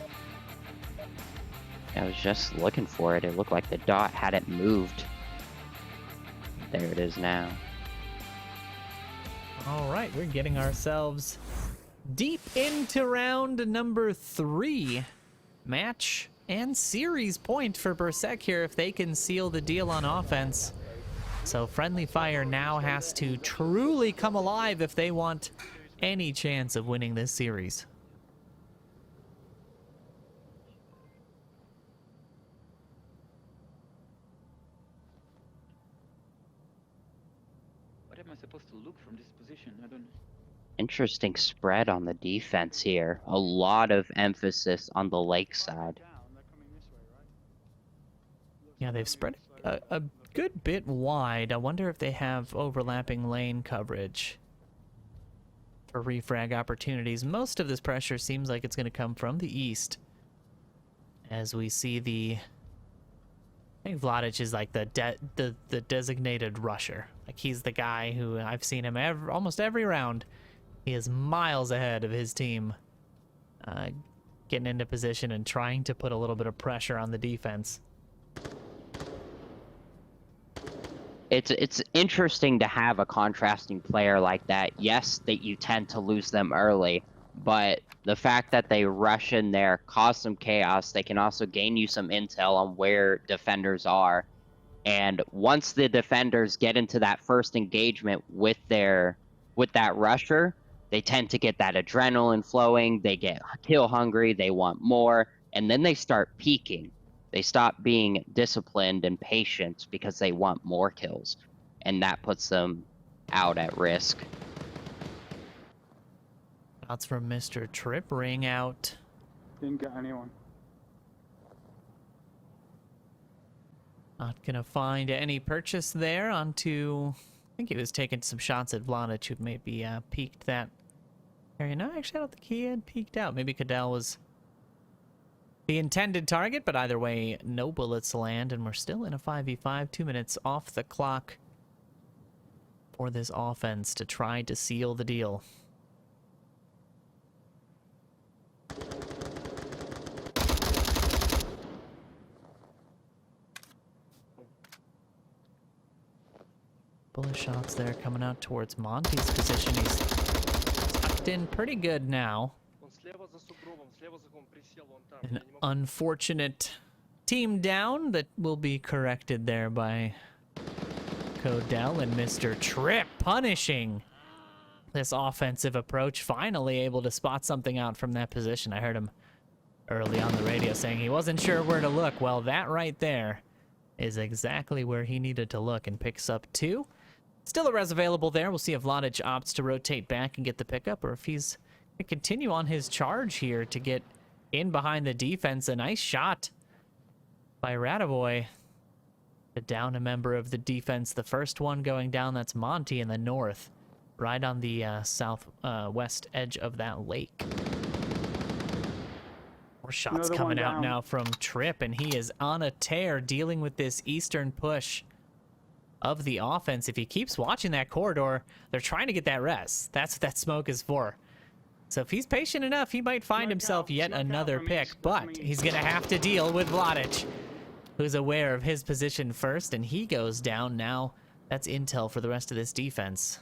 I was just looking for it. It looked like the dot hadn't moved. There it is now. All right, we're getting ourselves deep into round number 3. Match and series point for BRSEK here if they can seal the deal on offense. So Friendly Fire now has to truly come alive if they want any chance of winning this series. What am I supposed to look from this position? I don't know. Interesting spread on the defense here. A lot of emphasis on the lake side. Yeah, they've spread a good bit wide. I wonder if they have overlapping lane coverage for refrag opportunities. Most of this pressure seems like it's going to come from the east, as we see I think Vladic is like the designated rusher. Like, he's the guy who I've seen him almost every round. He is miles ahead of his team, getting into position and trying to put a little bit of pressure on the defense. It's interesting to have a contrasting player like that. Yes, that you tend to lose them early, but the fact that they rush in there, cause some chaos, they can also gain you some intel on where defenders are. And once the defenders get into that first engagement with that rusher, they tend to get that adrenaline flowing, they get kill hungry, they want more, and then they start peaking. They stop being disciplined and patient because they want more kills, and that puts them out at risk. Shots from Mr. Trip ring out. Didn't get anyone. Not gonna find any purchase there onto... I think he was taking some shots at Vladic, who maybe peeked that area. No, actually, I don't think he had peeked out. Maybe Cadell was the intended target, but either way, no bullets land, and we're still in a 5v5. 2 minutes off the clock for this offense to try to seal the deal. Bullet shots there coming out towards Monty's position. He's tucked in pretty good now. An unfortunate team down that will be corrected there by Codell, and Mr. Trip punishing this offensive approach, finally able to spot something out from that position. I heard him early on the radio saying he wasn't sure where to look. Well, that right there is exactly where he needed to look, and picks up 2. Still a res available there. We'll see if Vladic opts to rotate back and get the pickup, or if he's going to continue on his charge here to get in behind the defense. A nice shot by Radovoy to down a member of the defense. The first one going down, that's Monty in the north, right on the southwest edge of that lake. More shots Another coming one out down. now from Trip, and he is on a tear dealing with this eastern push of the offense. If he keeps watching that corridor, they're trying to get that res. That's what that smoke is for. So if he's patient enough, he might find himself yet another pick, but he's going to have to deal with Vladic, who's aware of his position first, and he goes down now. That's intel for the rest of this defense.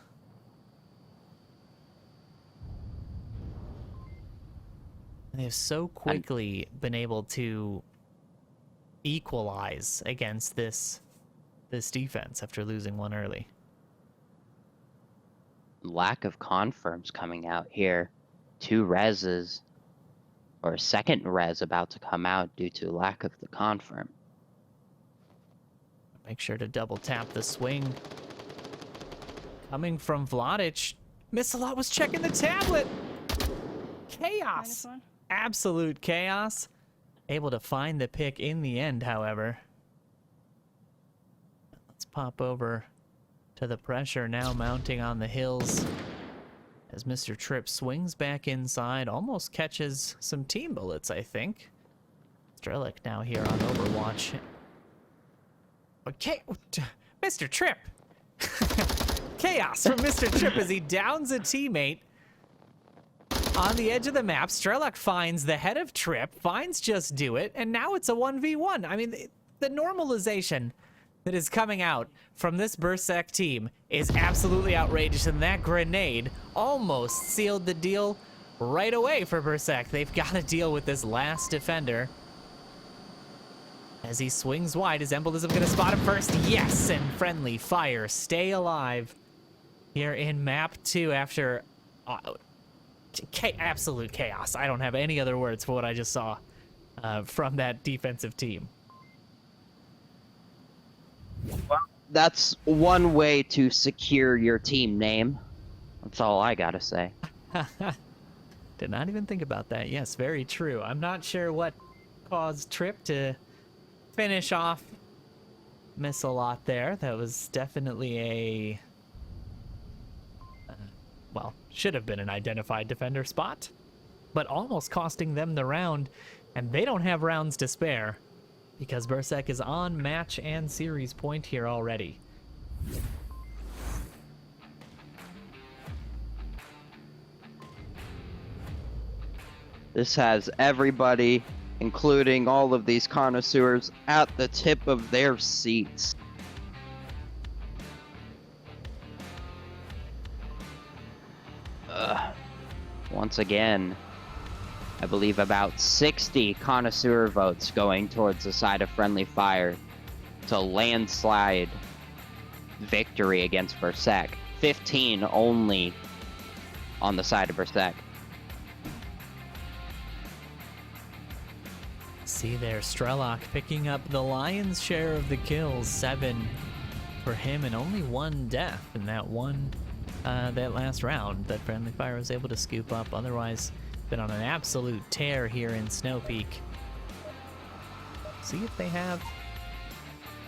And they've so quickly been able to equalize against this defense after losing one early. Lack of confirms coming out here. 2 reses, or a second res about to come out due to lack of the confirm. Make sure to double tap the swing. Coming from Vladic. Missalot was checking the tablet. Chaos. -1. Absolute chaos. Able to find the pick in the end, however. Let's pop over to the pressure now mounting on the hills. As Mr. Tripp swings back inside, almost catches some team bullets, I think. Strelick now here on Overwatch. Okay, Mr. Tripp! Chaos from Mr. Tripp as he downs a teammate on the edge of the map. Strelick finds the head of Tripp, finds Just Do It, and now it's a 1v1. I mean, the normalization that is coming out from this BRSEK team is absolutely outrageous, and that grenade almost sealed the deal right away for BRSEK. They've got to deal with this last defender. As he swings wide, is Embolism going to spot him first? Yes, and Friendly Fire stay alive here in map 2 after absolute chaos. I don't have any other words for what I just saw from that defensive team. Well, that's one way to secure your team name. That's all I gotta say. Did not even think about that. Yes, very true. I'm not sure what caused Tripp to finish off Missalot there. That was definitely a... well, should have been an identified defender spot, but almost costing them the round, and they don't have rounds to spare because BRSEK is on match and series point here already. This has everybody, including all of these connoisseurs, at the tip of their seats. Once again, I believe about 60 connoisseur votes going towards the side of Friendly Fire to landslide victory against BRSEK. 15 only on the side of BRSEK. See there, Strelok picking up the lion's share of the kills. 7 for him and only 1 death in that that last round that Friendly Fire was able to scoop up. Otherwise, been on an absolute tear here in Snow Peak. See if they have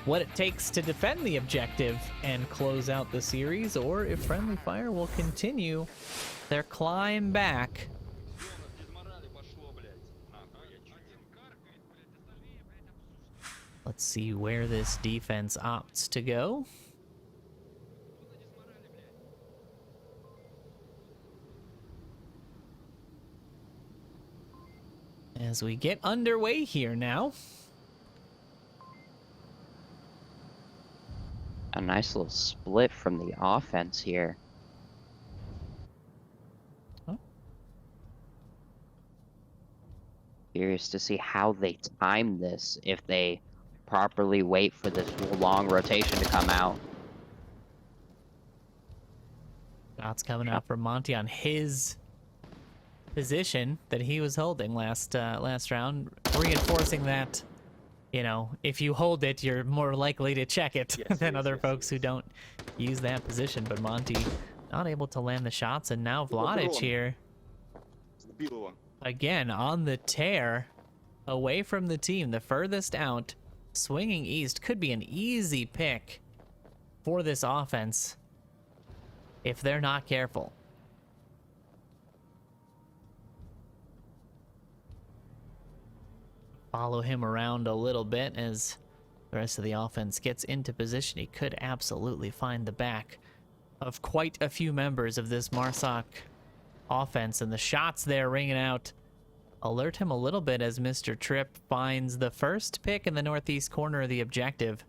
what it takes to defend the objective and close out the series, or if Friendly Fire will continue their climb back. Let's see where this defense opts to go. As we get underway here now. A nice little split from the offense here. Oh. Curious to see how they time this, if they properly wait for this long rotation to come out. Shots coming out from Monty on his position that he was holding last round, reinforcing that, you know, if you hold it, you're more likely to check it than other folks who don't use that position. But Monty not able to land the shots, and now Vladic here again on the tear away from the team, the furthest out, swinging east. Could be an easy pick for this offense if they're not careful. Follow him around a little bit as the rest of the offense gets into position. He could absolutely find the back of quite a few members of this MARSOC offense, and the shots there ringing out alert him a little bit as Mr. Tripp finds the first pick in the northeast corner of the objective,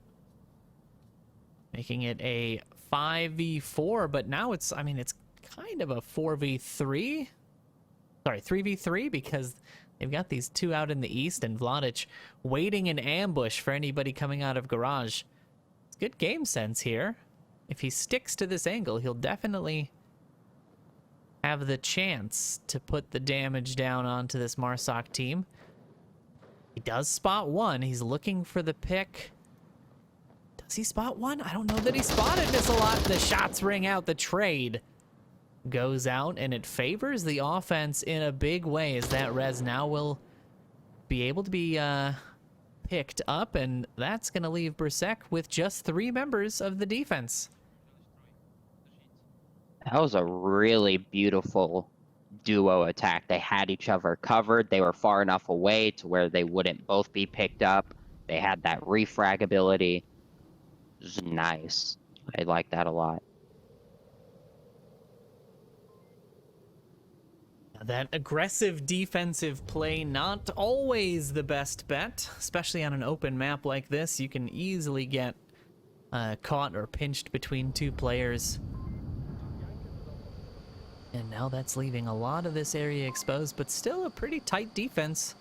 making it a 5v4, but now it's, I mean, it's kind of a 4v3. Sorry, 3v3, because they've got these two out in the east and Vladic waiting in ambush for anybody coming out of garage. It's good game sense here. If he sticks to this angle, he'll definitely have the chance to put the damage down onto this Marsoc team. He does spot one. He's looking for the pick. Does he spot one? I don't know that he spotted this a lot. The shots ring out. The trade goes out, and it favors the offense in a big way, as that res now will be able to be picked up, and that's going to leave BRSEK with just 3 members of the defense. That was a really beautiful duo attack. They had each other covered. They were far enough away to where they wouldn't both be picked up. They had that refrag ability. It was nice. I like that a lot. That aggressive defensive play, not always the best bet, especially on an open map like this. You can easily get caught or pinched between 2 players. And now that's leaving a lot of this area exposed, but still a pretty tight defense.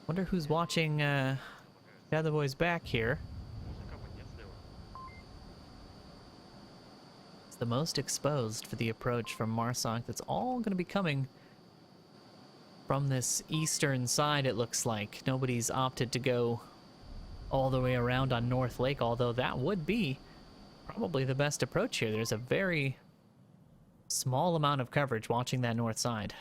Wonder who's watching the other boys back here. It's the most exposed for the approach from Marsoc. That's all going to be coming from this eastern side, it looks like. Nobody's opted to go all the way around on North Lake, although that would be probably the best approach here. There's a very small amount of coverage watching that north side.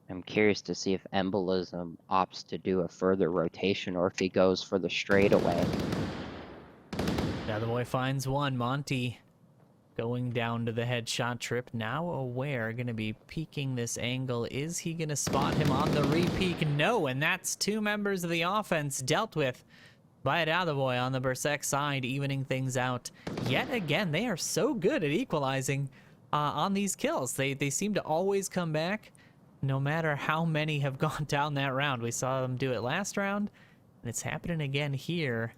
I'm curious to see if Embolism opts to do a further rotation or if he goes for the straightaway. Now the boy finds one. Monty going down to the headshot trip. Now aware, going to be peeking this angle. Is he going to spot him on the re-peek? No, and that's 2 members of the offense dealt with by Boy on the BRSEK side, evening things out. Yet again, they are so good at equalizing on these kills. They seem to always come back, no matter how many have gone down that round. We saw them do it last round, and it's happening again here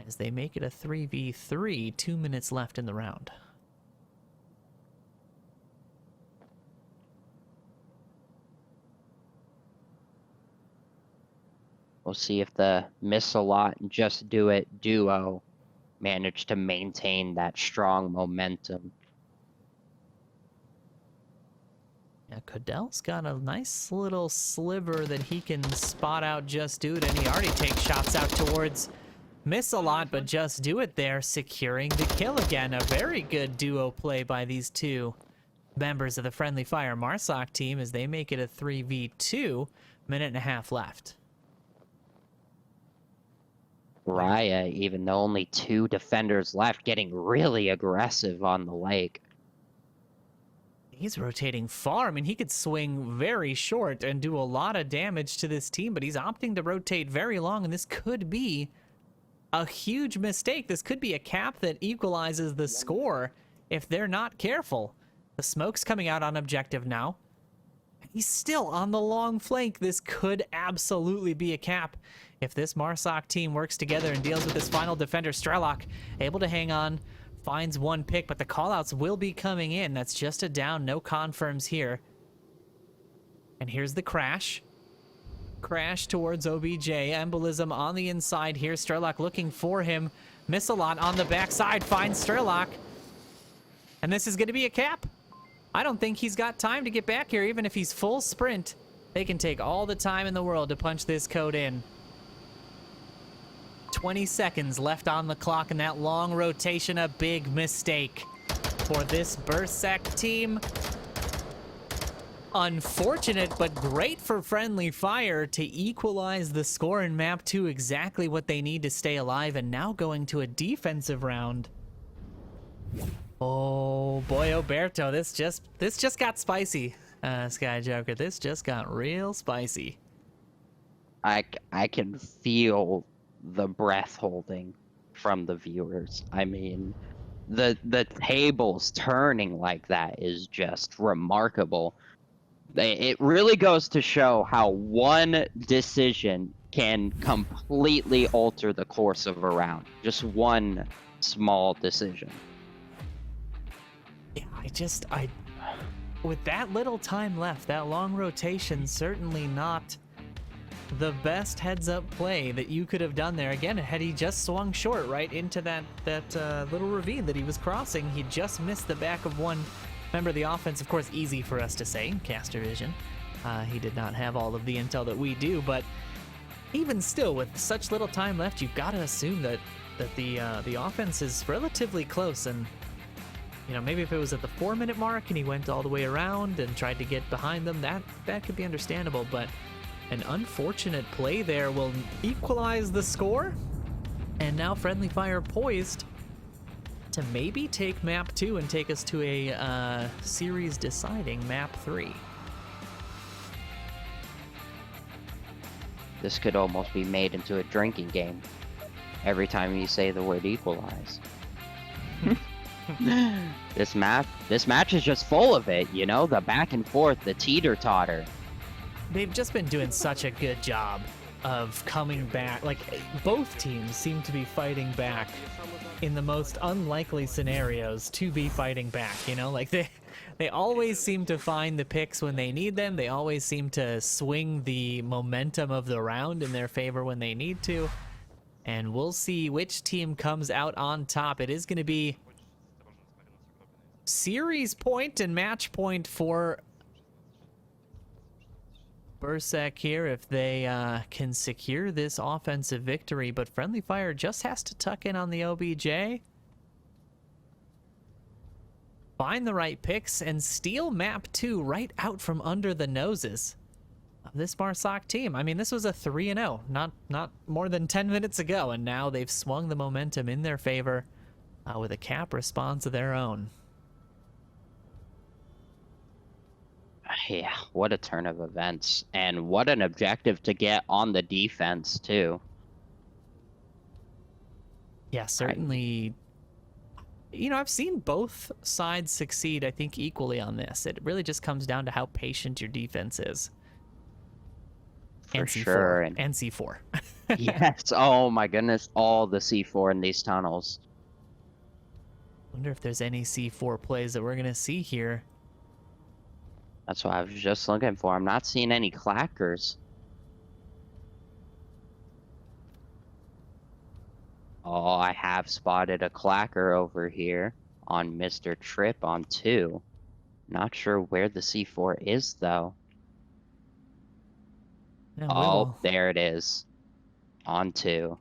as they make it a 3v3, 2 minutes left in the round. We'll see if the Miss-a-Lot and Just Do It duo manage to maintain that strong momentum. Yeah, Codell's got a nice little sliver that he can spot out Just Do It, and he already takes shots out towards Miss-a-Lot, but Just Do It there securing the kill again. A very good duo play by these 2 members of the Friendly Fire Marsoc team as they make it a 3v2, minute and a half left. Raya, even though only 2 defenders left, getting really aggressive on the lake. He's rotating far. I mean, he could swing very short and do a lot of damage to this team, but he's opting to rotate very long, and this could be a huge mistake. This could be a cap that equalizes the score if they're not careful. The smoke's coming out on objective now. He's still on the long flank. This could absolutely be a cap if this Marsoc team works together and deals with this final defender. Strelok able to hang on, finds 1 pick, but the callouts will be coming in. That's just a down, no confirms here. And here's the crash. Crash towards OBJ. Embolism on the inside here. Strelok looking for him. Miss-a-Lot on the backside finds Strelok. And this is going to be a cap. I don't think he's got time to get back here, even if he's full sprint. They can take all the time in the world to punch this code in. 20 seconds left on the clock, and that long rotation, a big mistake for this BRSEK team. Unfortunate, but great for Friendly Fire to equalize the score in map 2, exactly what they need to stay alive, and now going to a defensive round. Oh boy, Oberto, this just got spicy, Sky Joker. This just got real spicy. I can feel the breath holding from the viewers. I mean, the tables turning like that is just remarkable. It really goes to show how one decision can completely alter the course of a round. Just one small decision. Yeah, with that little time left, that long rotation, certainly not the best heads-up play that you could have done there. Again, had he just swung short right into that little ravine that he was crossing, he just missed the back of one member of the offense. Of course, easy for us to say, caster vision. He did not have all of the intel that we do, but even still, with such little time left, you've got to assume that the offense is relatively close. And you know, maybe if it was at the 4-minute mark and he went all the way around and tried to get behind them, that could be understandable. But an unfortunate play there will equalize the score. And now Friendly Fire poised to maybe take map 2 and take us to a series deciding map 3. This could almost be made into a drinking game every time you say the word equalize. This match is just full of it, you know, the back and forth, the teeter-totter. They've just been doing such a good job of coming back. Like, both teams seem to be fighting back in the most unlikely scenarios to be fighting back, you know? Like, they always seem to find the picks when they need them. They always seem to swing the momentum of the round in their favor when they need to. And we'll see which team comes out on top. It is going to be series point and match point for BRSEK here if they can secure this offensive victory. But Friendly Fire just has to tuck in on the OBJ, find the right picks, and steal map 2 right out from under the noses of this BRSEK team. I mean, this was a 3-0 not more than 10 minutes ago, and now they've swung the momentum in their favor with a cap response of their own. Yeah, what a turn of events, and what an objective to get on the defense too. Yeah, certainly. You know, I've seen both sides succeed, I think, equally on this. It really just comes down to how patient your defense is. For and C4. sure. And C4. Yes, oh my goodness, all the C4 in these tunnels. Wonder if there's any C4 plays that we're going to see here. That's what I was just looking for. I'm not seeing any clackers. Oh, I have spotted a clacker over here on Mr. Trip on 2. Not sure where the C4 is, though. Yeah, Oh, there it is. On 2.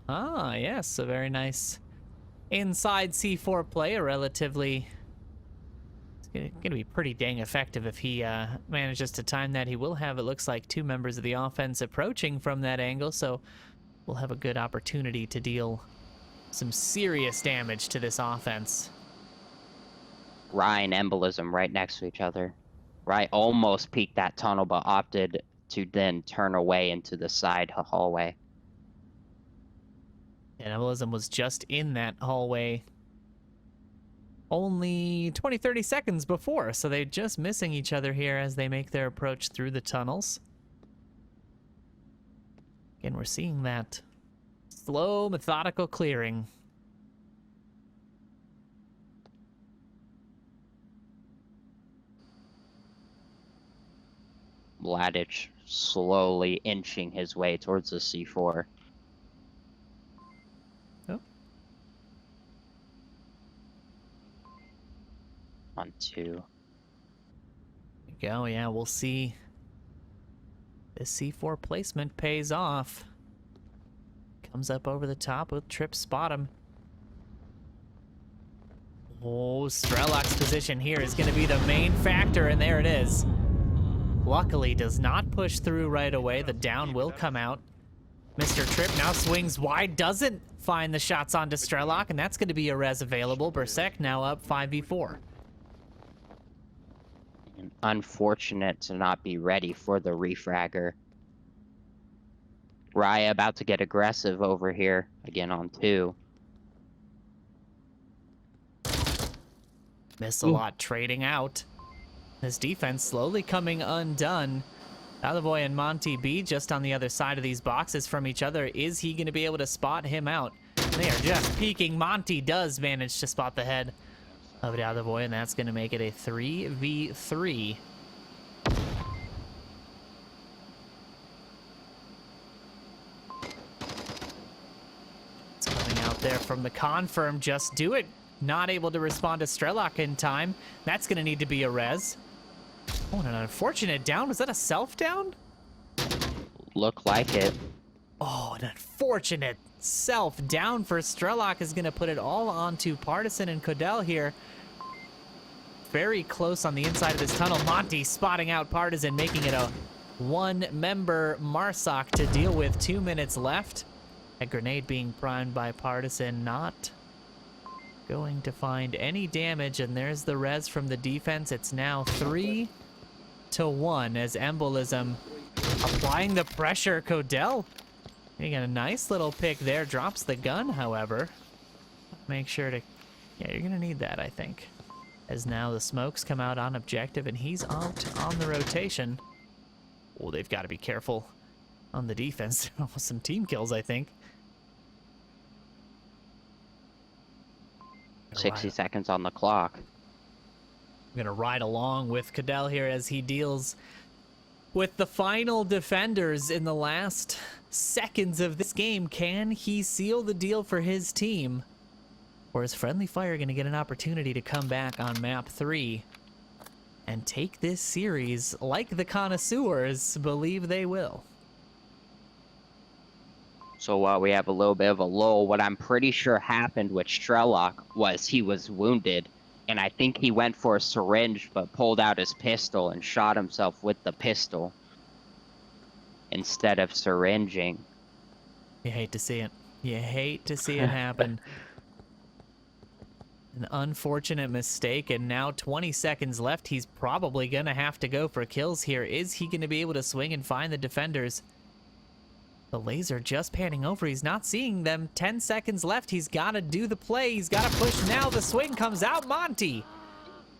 Ah, yes, a very nice inside C4 play, a relatively... It's going to be pretty dang effective if he manages to time that. He will have, it looks like, 2 members of the offense approaching from that angle, so we'll have a good opportunity to deal some serious damage to this offense. Ryan embolism right next to each other. Right, almost peeked that tunnel, but opted to then turn away into the side hallway. And Embolism was just in that hallway only 20-30 seconds before, so they're just missing each other here as they make their approach through the tunnels. Again, we're seeing that slow, methodical clearing. Mladic slowly inching his way towards the C4. Oh. On 2. There you go, yeah, we'll see. This C4 placement pays off. Comes up over the top with Trip spot him. Oh, Strelok's position here is going to be the main factor, and there it is. Luckily, does not push through right away. The down will come out. Mr. Trip now swings wide, doesn't find the shots onto Strelok, and that's going to be a res available. BRSEK now up 5v4. Unfortunate to not be ready for the refragger. Raya about to get aggressive over here again on 2. Miss a lot trading out. This defense slowly coming undone. Alavoy and Monty B just on the other side of these boxes from each other. Is he going to be able to spot him out? They are just peeking. Monty does manage to spot the head of Alavoy, and that's going to make it a 3v3. It's coming out there from the confirm. Just do it. Not able to respond to Strelok in time. That's going to need to be a res. Oh, an unfortunate down. Was that a self down? Look like it. Oh, an unfortunate self down for Strelok is going to put it all onto Partisan and Codell here. Very close on the inside of this tunnel. Monty spotting out Partisan, making it a 1-member Marsoc to deal with. 2 minutes left. A grenade being primed by Partisan, not going to find any damage, and there's the res from the defense. It's now 3-1 as Embolism applying the pressure. Codell getting a nice little pick there. Drops the gun, however. Make sure to... Yeah, you're going to need that, I think. As now the smokes come out on objective, and he's out on the rotation. Oh, they've got to be careful on the defense. Some team kills, I think. 60 seconds on the clock. I'm going to ride along with Cadell here as he deals with the final defenders in the last seconds of this game. Can he seal the deal for his team? Or is Friendly Fire going to get an opportunity to come back on map 3 and take this series like the connoisseurs believe they will? So while we have a little bit of a lull, what I'm pretty sure happened with Strelok was he was wounded, and I think he went for a syringe but pulled out his pistol and shot himself with the pistol instead of syringing. You hate to see it. You hate to see it happen. An unfortunate mistake, and now 20 seconds left. He's probably going to have to go for kills here. Is he going to be able to swing and find the defenders? The laser just panning over. He's not seeing them. 10 seconds left. He's got to do the play. He's got to push now. The swing comes out. Monty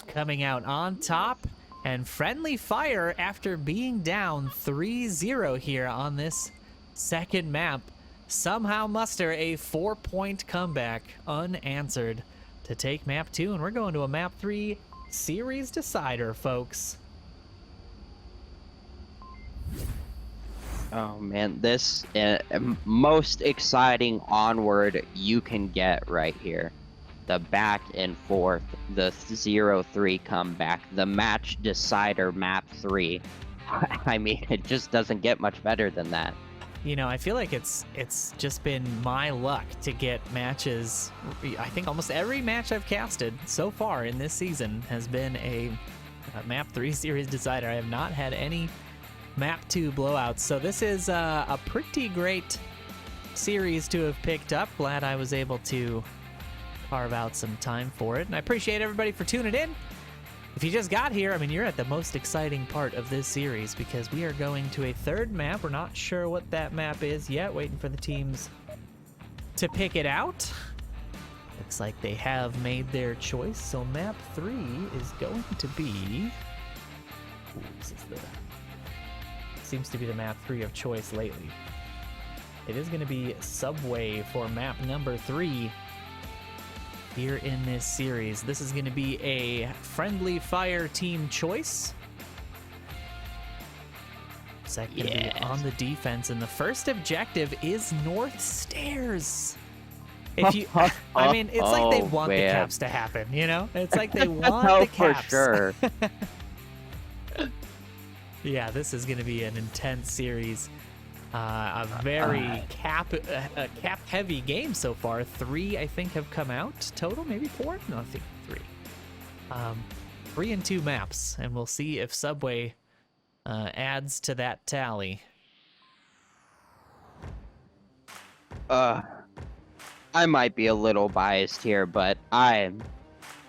coming out on top. And Friendly Fire, after being down 3-0 here on this second map, somehow muster a 4-point comeback unanswered to take map 2. And we're going to a map 3 series decider, folks. Oh man, this most exciting Onward you can get right here. The back and forth, the 0-3 comeback, the match decider map 3. I mean, it just doesn't get much better than that. You know, I feel like it's just been my luck to get matches. I think almost every match I've casted so far in this season has been a map 3 series decider. I have not had any map 2 blowouts, so this is a pretty great series to have picked up. Glad I was able to carve out some time for it, and I appreciate everybody for tuning in. If you just got here, I mean, you're at the most exciting part of this series because we are going to a third map. We're not sure what that map is yet, waiting for the teams to pick it out. Looks like they have made their choice, so map 3 is going to be... Ooh, this is the... seems to be the map 3 of choice lately. It is going to be Subway for map number 3 here in this series. This is going to be a Friendly Fire team choice. Second to be on the defense, and the first objective is North Stairs. If you, I mean, it's like they want the caps to happen, you know? It's like they want the caps. For sure. Yeah, this is going to be an intense series. A very cap-heavy game so far. 3, I think, have come out total. Maybe 4? No, I think 3. 3 and 2 maps, and we'll see if Subway adds to that tally. I might be a little biased here, but I'm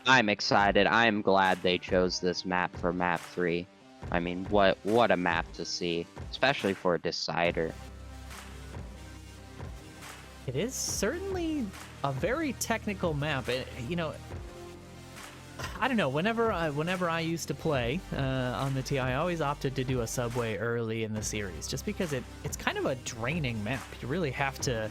excited. I'm glad they chose this map for map 3. I mean, what a map to see, especially for a decider. It is certainly a very technical map. You know, I don't know. Whenever I used to play on the TI, I always opted to do a subway early in the series, just because it's kind of a draining map. You really have to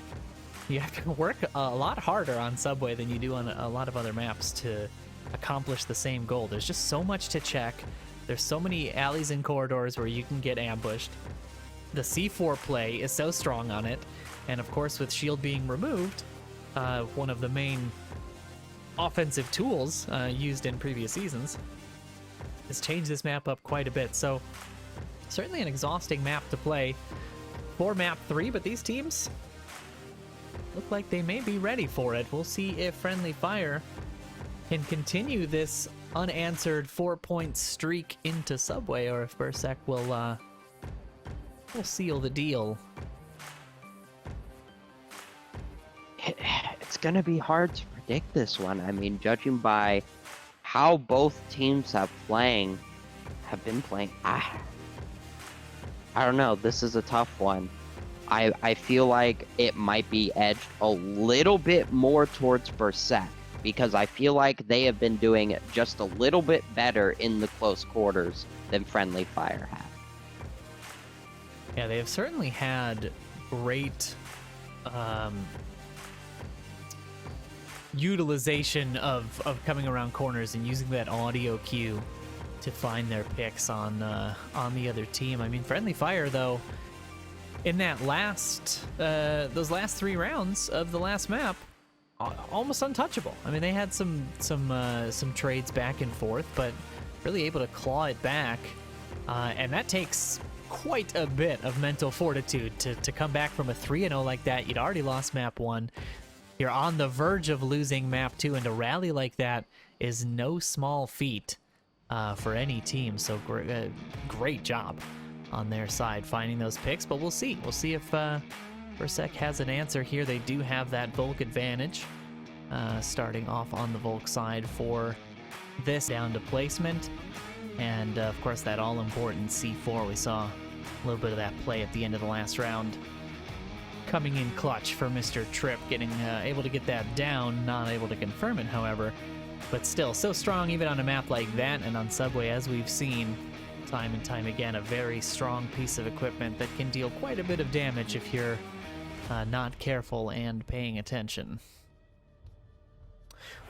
work a lot harder on subway than you do on a lot of other maps to accomplish the same goal. There's just so much to check. There's so many alleys and corridors where you can get ambushed. The C4 play is so strong on it, and of course with shield being removed, one of the main offensive tools used in previous seasons, has changed this map up quite a bit. So certainly an exhausting map to play for map 3, but these teams look like they may be ready for it. We'll see if Friendly Fire can continue this unanswered 4-point streak into Subway, or if BRSEK will seal the deal. It's gonna be hard to predict this one. I mean, judging by how both teams have been playing, I don't know. This is a tough one. I feel like it might be edged a little bit more towards BRSEK, because I feel like they have been doing just a little bit better in the close quarters than Friendly Fire have. Yeah, they have certainly had great utilization of coming around corners and using that audio cue to find their picks on the other team. I mean, Friendly Fire, though, in that those last 3 rounds of the last map, almost untouchable. I mean, they had some trades back and forth, but really able to claw it back, and that takes quite a bit of mental fortitude to come back from a 3-0 like that. You'd already lost map 1. You're on the verge of losing map 2, and to rally like that is no small feat for any team. So great job on their side finding those picks, but we'll see. We'll see if BRSEK has an answer here. They do have that Volk advantage, starting off on the Volk side for this down to placement. And of course that all-important C4, we saw a little bit of that play at the end of the last round. Coming in clutch for Mr. Tripp, getting able to get that down, not able to confirm it, however. But still, so strong even on a map like that, and on Subway, as we've seen time and time again, a very strong piece of equipment that can deal quite a bit of damage if you're not careful and paying attention.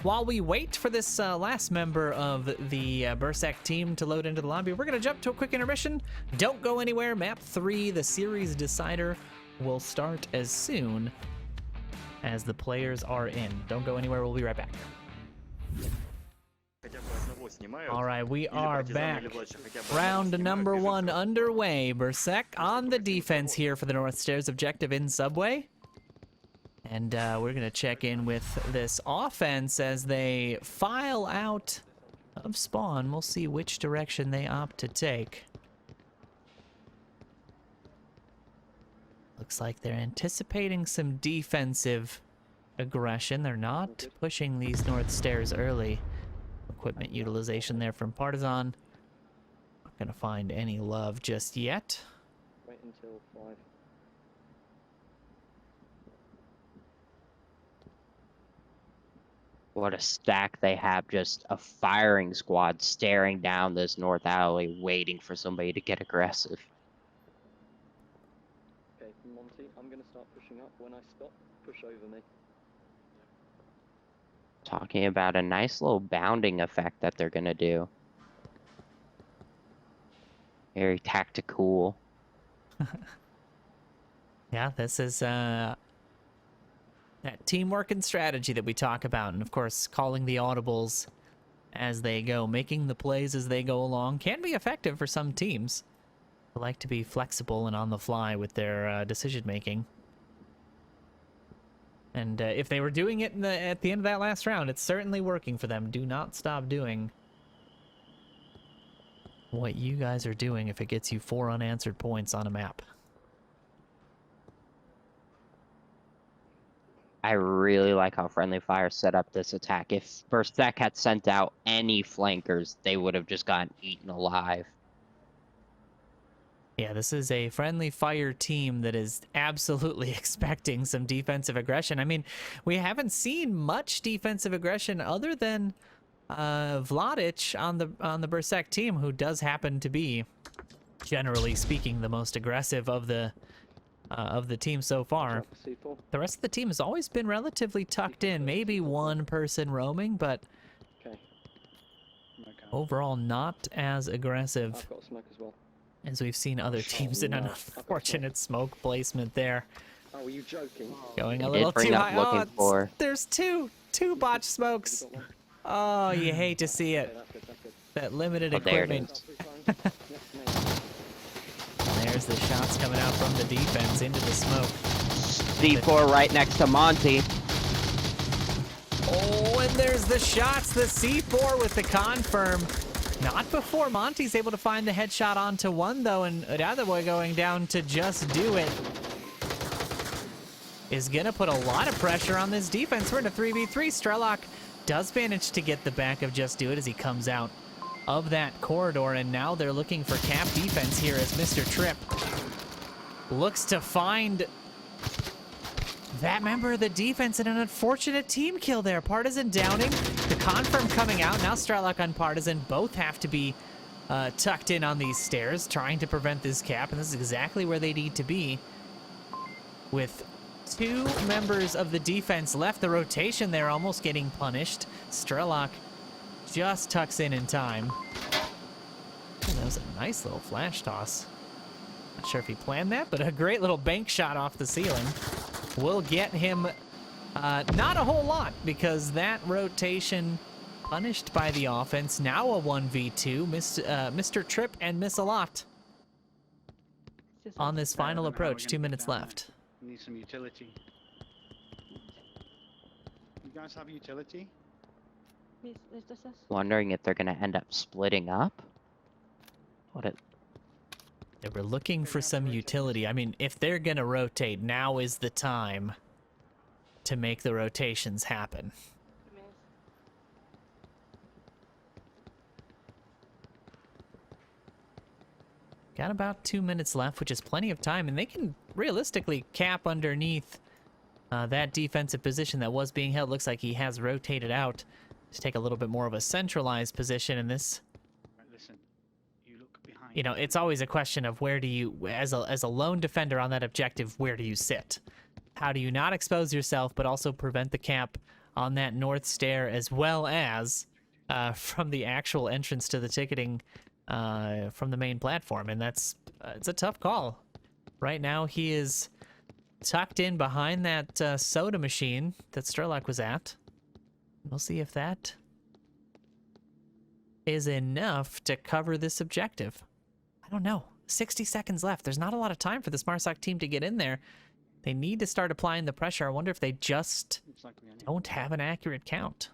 While we wait for this last member of the BRSEK team to load into the lobby, we're going to jump to a quick intermission. Don't go anywhere. Map 3, the series decider, will start as soon as the players are in. Don't go anywhere. We'll be right back. All right, we are back. Round number 1 underway. BRSEK on the defense here for the North Stairs objective in Subway. And we're going to check in with this offense as they file out of spawn. We'll see which direction they opt to take. Looks like they're anticipating some defensive aggression. They're not pushing these North Stairs early. Equipment utilization there from Partisan. Not going to find any love just yet. Wait until 5. What a stack they have, just a firing squad staring down this north alley, waiting for somebody to get aggressive. Okay, Monty, I'm going to start pushing up. When I stop, push over me. Talking about a nice little bounding effect that they're gonna do. Very tactical. Yeah, this is that teamwork and strategy that we talk about, and of course calling the audibles as they go, making the plays as they go along can be effective for some teams who like to be flexible and on the fly with their decision making. And if they were doing it at the end of that last round, it's certainly working for them. Do not stop doing what you guys are doing if it gets you 4 unanswered points on a map. I really like how Friendly Fire set up this attack. If BRSEK had sent out any flankers, they would have just gotten eaten alive. Yeah, this is a friendly fire team that is absolutely expecting some defensive aggression. I mean, we haven't seen much defensive aggression other than Vladic on the BRSEK team, who does happen to be, generally speaking, the most aggressive of the team so far. C4. The rest of the team has always been relatively tucked in, maybe one person roaming, but Okay, Okay. overall not as aggressive I've got a smoke as well. as we've seen other teams in an no. unfortunate smoke placement there. Oh, are you joking? Going a He little did bring too up high. looking it's- for- There's two botch smokes. Got one? Oh, you hate to see Okay, it. that's good, that's good. That limited Oh, there it equipment. is. Next to me. And there's the shots coming out from the defense into the smoke. C4 right next to Monty. Oh, and there's the shots. The C4 with the confirm. Not before Monty's able to find the headshot onto one, though, and Radavoy going down to just do it is going to put a lot of pressure on this defense. We're in a 3v3. Strelok does manage to get the back of Just Do It as he comes out of that corridor, and now they're looking for cap defense here as Mr. Tripp looks to find that member of the defense, and an unfortunate team kill there. Partisan downing, the confirm coming out. Now Strelok and Partisan both have to be tucked in on these stairs, trying to prevent this cap, and this is exactly where they need to be. With two members of the defense left, the rotation there almost getting punished. Strelok just tucks in time. Oh, that was a nice little flash toss. Not sure if he planned that, but a great little bank shot off the ceiling will get him not a whole lot, because that rotation punished by the offense. Now a 1v2. Mr. Tripp and Miss a lot on this final approach. 2 minutes left. Need some utility. You guys have utility? Wondering if they're gonna end up splitting up. What it? They were looking for some utility. I mean, if they're gonna rotate, now is the time to make the rotations happen. Got about 2 minutes left, which is plenty of time, and they can realistically cap underneath that defensive position that was being held. Looks like he has rotated out to take a little bit more of a centralized position in this. Right, listen. You look behind. You know, it's always a question of where do you, as a lone defender on that objective, where do you sit? How do you not expose yourself, but also prevent the cap on that north stair, as well as from the actual entrance to the ticketing from the main platform? And that's it's a tough call. Right now, he is tucked in behind that soda machine that Strelok was at. We'll see if that is enough to cover this objective. I don't know. 60 seconds left. There's not a lot of time for this Marsoc team to get in there. They need to start applying the pressure. I wonder if they just Looks like we only- don't have an accurate count.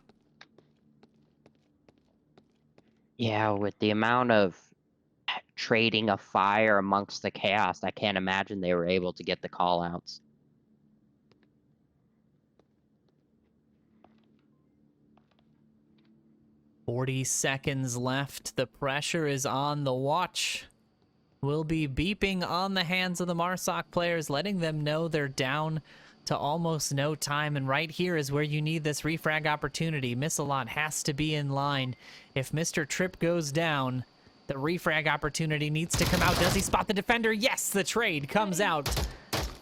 Yeah, with the amount of trading of fire amongst the chaos, I can't imagine they were able to get the call outs. $40 left. The pressure is on. The watch will be beeping on the hands of the Marsoc players, letting them know they're down to almost no time. And right here is where you need this refrag opportunity. Missalot has to be in line. If Mr. Tripp goes down, the refrag opportunity needs to come out. Does he spot the defender? Yes, the trade comes out.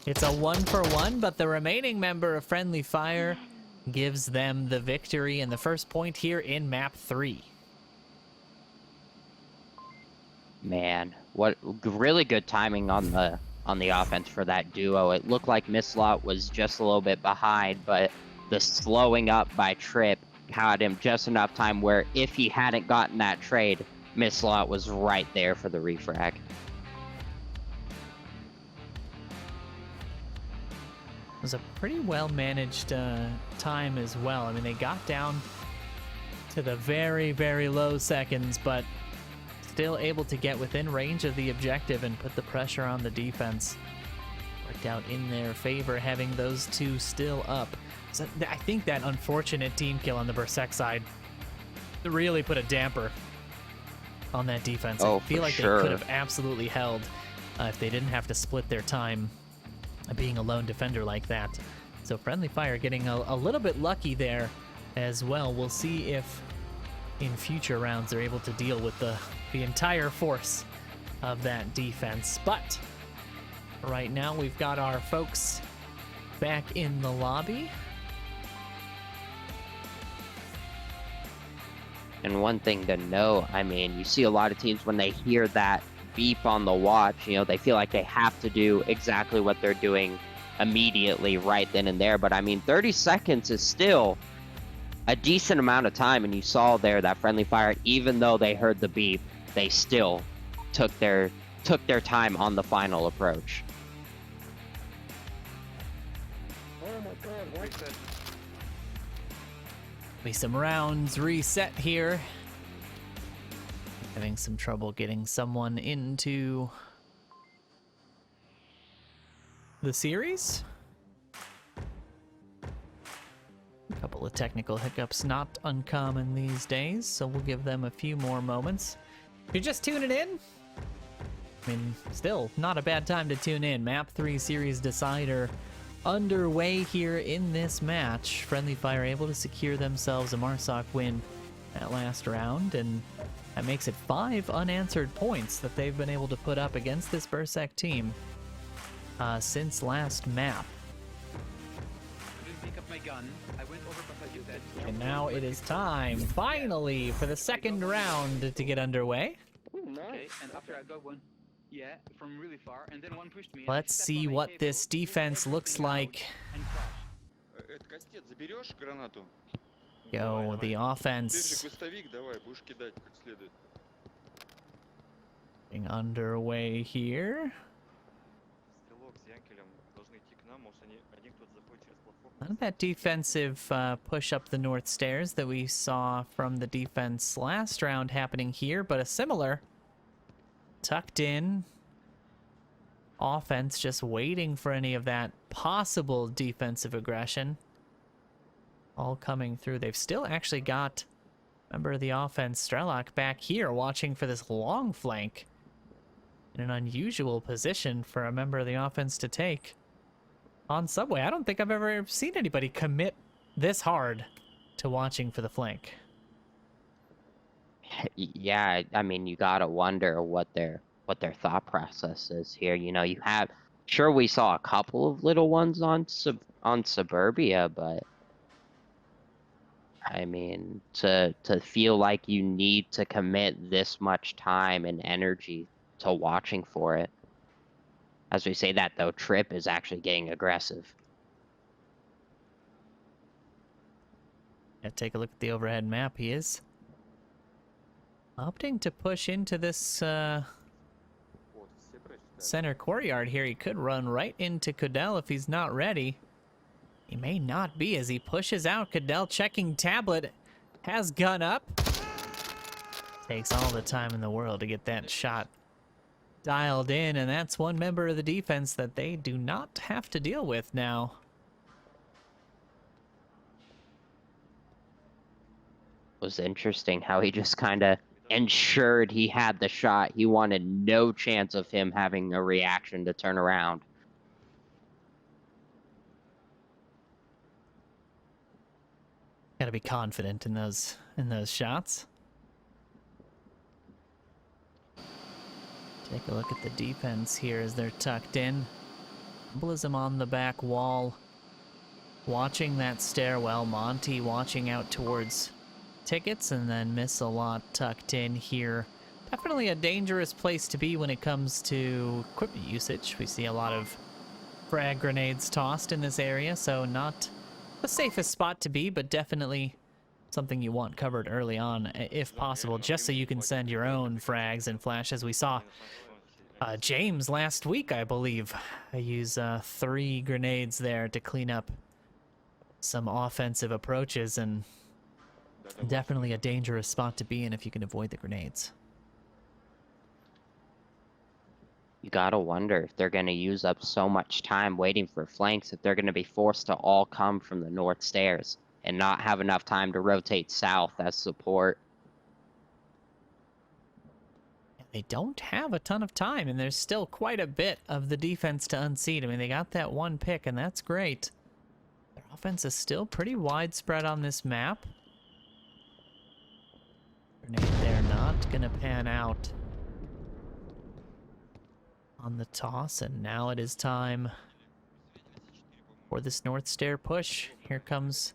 It's a 1-for-1, but the remaining member of Friendly Fire gives them the victory and the first point here in map 3. Man, what really good timing on the offense for that duo. It looked like Misslot was just a little bit behind, but the slowing up by Tripp had him just enough time where if he hadn't gotten that trade, Misslot was right there for the refrag. It was a pretty well managed time as well. I mean, they got down to the very, very low seconds, but still able to get within range of the objective and put the pressure on the defense. Worked out in their favor, having those two still up. So I think that unfortunate team kill on the BRSEK side really put a damper on that defense. Oh, I feel for like sure. they could have absolutely held if they didn't have to split their time being a lone defender like that. So Friendly Fire getting a little bit lucky there as well. We'll see if in future rounds they're able to deal with the entire force of that defense. But right now we've got our folks back in the lobby. And one thing to note, I mean, you see a lot of teams when they hear that beep on the watch, you know, they feel like they have to do exactly what they're doing immediately right then and there. But I mean, 30 seconds is still a decent amount of time. And you saw there that Friendly Fire, even though they heard the beep, they still took their time on the final approach. Oh my god, what? Be some rounds reset here. Having some trouble getting someone into the series. A couple of technical hiccups, not uncommon these days, so we'll give them a few more moments. If you're just tuning in, I mean, still not a bad time to tune in. Map 3 series decider underway here in this match. Friendly Fire able to secure themselves a Marsoc win that last round, and that makes it 5 unanswered points that they've been able to put up against this BRSEK team since last map. I didn't pick up my gun. I went over beside you dead. And now it is time, finally, for the second round to get underway. Ooh, nice. Okay, and after I got one, yeah, from really far, and then one pushed me. Let's see what this defense looks like. Этот кастет заберешь гранату? Yo, the Ты же offense квестовик, давай, будешь кидать как следует. getting underway here. Стрелок с Янкелем должны идти к нам, может они кто-то заходит через платформу. None of that defensive push up the north stairs that we saw from the defense last round happening here, but a similar tucked in offense, just waiting for any of that possible defensive aggression. All coming through. They've still actually got a member of the offense, Strelok, back here watching for this long flank. In an unusual position for a member of the offense to take on Subway. I don't think I've ever seen anybody commit this hard to watching for the flank. Yeah, I mean, you gotta wonder what their thought process is here. You know, you have, sure, we saw a couple of little ones on Suburbia, but I mean, to feel like you need to commit this much time and energy to watching for it. As we say that, though, Trip is actually getting aggressive. Yeah, take a look at the overhead map. He is opting to push into this Вот, все прячутся. center courtyard here. He could run right into Cadell if he's not ready. He may not be as he pushes out. Cadell checking tablet. Has gun up. Takes all the time in the world to get that shot dialed in, and that's one member of the defense that they do not have to deal with now. It was interesting how he just kind of ensured he had the shot. He wanted no chance of him having a reaction to turn around. Got to be confident in those shots. Take a look at the defense here as they're tucked in. Embolism on the back wall. Watching that stairwell. Monty watching out towards tickets, and then Miss-a-Lot tucked in here. Definitely a dangerous place to be when it comes to equipment usage. We see a lot of frag grenades tossed in this area, so not the safest spot to be, but definitely something you want covered early on, if possible, just so you can send your own frags and flashes. We saw James last week, I believe, use 3 grenades there to clean up some offensive approaches, and definitely a dangerous spot to be in if you can avoid the grenades. You gotta wonder if they're gonna use up so much time waiting for flanks, if they're gonna be forced to all come from the north stairs and not have enough time to rotate south as support. they don't have a ton of time, and there's still quite a bit of the defense to unseat. I mean, they got that one pick, and that's great. Their offense is still pretty widespread on this map. Grenade there, not gonna pan out on the toss, and now it is time for this north stair push. Here comes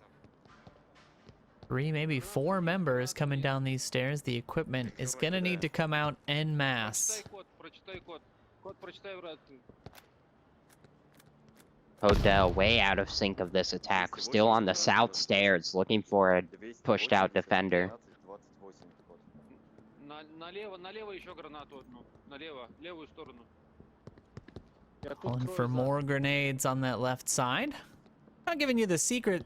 3, maybe 4 members coming down these stairs. The equipment is gonna need to come out en masse. Odell way out of sync of this attack, still on the south stairs, looking for a pushed out defender. Налево еще гранату одну. Налево, левую сторону. Calling for more grenades on that left side. Not giving you the secret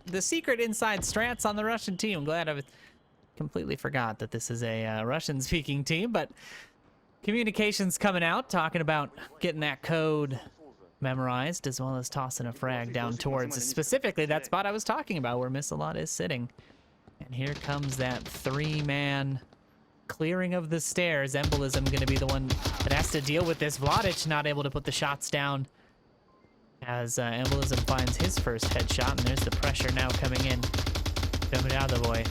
inside strats on the Russian team. I'm glad I completely forgot that this is a Russian-speaking team, but communications coming out, talking about getting that code memorized, as well as tossing a frag down towards specifically that spot I was talking about where Missalot is sitting. And here comes that 3-man clearing of the stairs. Embolism going to be the one that has to deal with this. Vladic not able to put the shots down as Embolism finds his first headshot, and there's the pressure now coming in. Boy.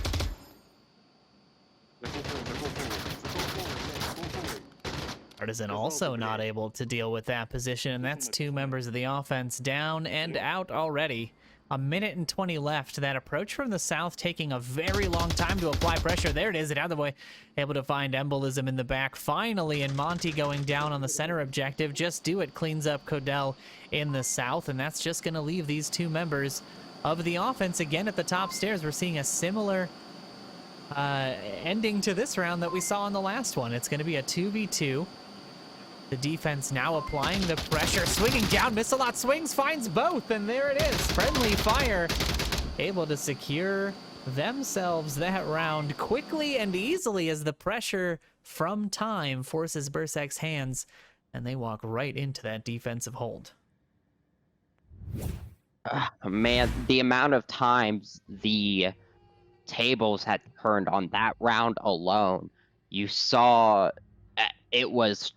Artisan also not able to deal with that position, and that's 2 members of the offense down and out already. A minute and 20 left. That approach from the south taking a very long time to apply pressure. There it is. Boy able to find Embolism in the back finally, and Monty going down on the center objective. Just do it. Cleans up Codell in the south, and that's just going to leave these 2 members of the offense again at the top stairs. We're seeing a similar ending to this round that we saw in the last one. It's going to be a 2v2. The defense now applying the pressure, swinging down. Missalot swings, finds both, and there it is. Friendly Fire able to secure themselves that round quickly and easily as the pressure from time forces BRSEK's hands, and they walk right into that defensive hold. Man, the amount of times the tables had turned on that round alone, you saw it was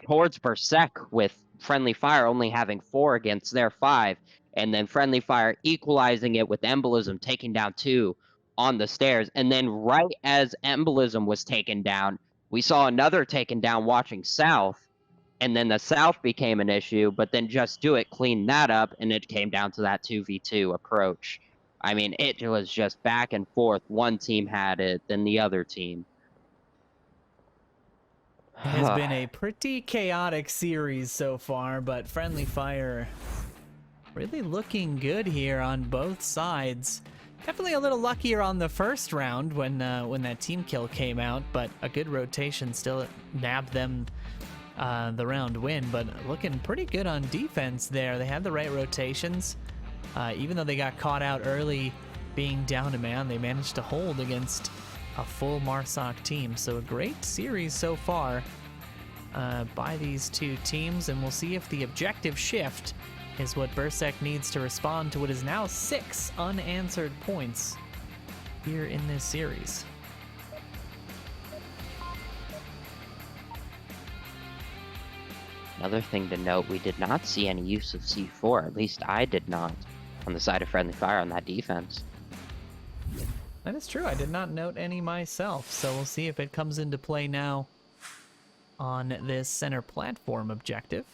towards BRSEK with Friendly Fire only having 4 against their 5, and then Friendly Fire equalizing it with Embolism taking down 2 on the stairs. And then right as Embolism was taken down, we saw another taken down watching south, and then the south became an issue, but then Just Do It cleaned that up, and it came down to that 2v2 approach. I mean, it was just back and forth. One team had it, then the other team. It has been a pretty chaotic series so far, but Friendly Fire really looking good here on both sides. Definitely a little luckier on the first round when that team kill came out, but a good rotation still nabbed them the round win. But looking pretty good on defense there. They had the right rotations. Even though they got caught out early being down a man, they managed to hold against a full MARSOC team. So a great series so far by these 2 teams, and we'll see if the objective shift is what BRSEK needs to respond to what is now 6 unanswered points here in this series. Another thing to note, we did not see any use of C4, at least I did not, on the side of Friendly Fire on that defense. That is true. I did not note any myself, so we'll see if it comes into play now on this center platform objective.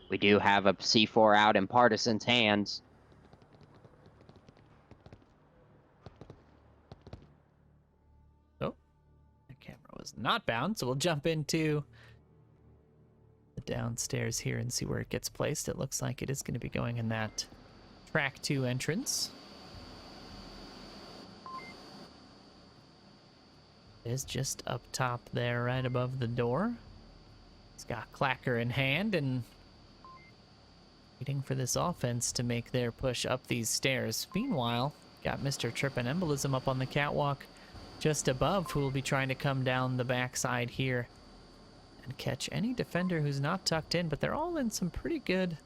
We do have a C4 out in Partisan's hands. Oh, the camera was not bound, so we'll jump into the downstairs here and see where it gets placed. It looks like it is going to be going in that track 2 entrance. It is just up top there, right above the door. It's got Clacker in hand and waiting for this offense to make their push up these stairs. Meanwhile, got Mr. Trip and Embolism up on the catwalk just above, who will be trying to come down the backside here and catch any defender who's not tucked in, but they're all in some pretty good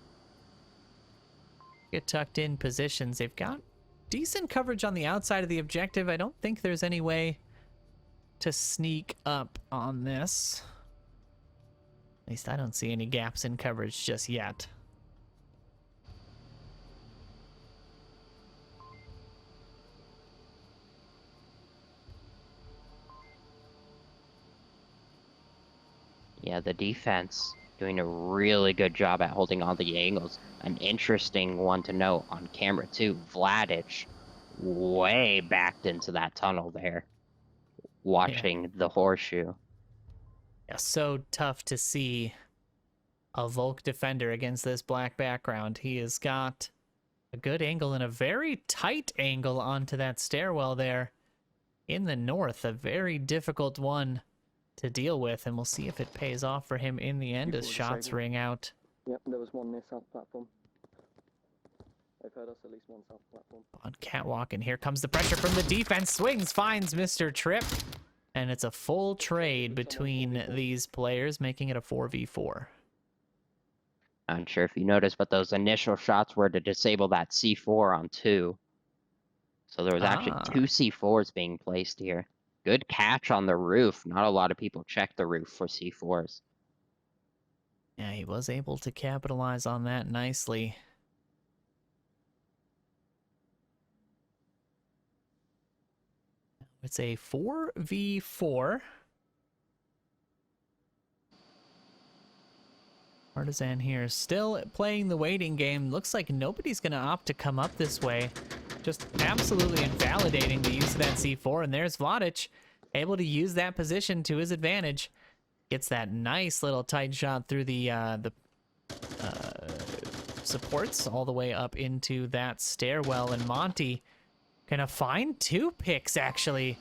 tucked in positions. They've got decent coverage on the outside of the objective. I don't think there's any way to sneak up on this. At least I don't see any gaps in coverage just yet. Yeah, the defense doing a really good job at holding all the angles. An interesting one to note on camera too. Vladic way backed into that tunnel there, watching the horseshoe. Yeah, so tough to see a Volk defender against this black background. He has got a good angle and a very tight angle onto that stairwell there in the north. A very difficult one to deal with, and we'll see if it pays off for him in the end as shots ring out. Yep, there was one near south platform. They've heard us at least one south platform. On catwalk, and here comes the pressure from the defense. Swings, finds Mr. Tripp, and it's a full trade between these players, making it a 4v4. Not sure if you noticed, but those initial shots were to disable that C4 on 2. So there was actually 2 C4s being placed here. Good catch on the roof. Not a lot of people check the roof for C4s. Yeah, he was able to capitalize on that nicely. It's a 4v4. Partisan here still playing the waiting game. Looks like nobody's going to opt to come up this way. Just absolutely invalidating the use of that C4. And there's Vladic, able to use that position to his advantage. Gets that nice little tight shot through the supports all the way up into that stairwell. And Monty gonna find 2 picks, actually.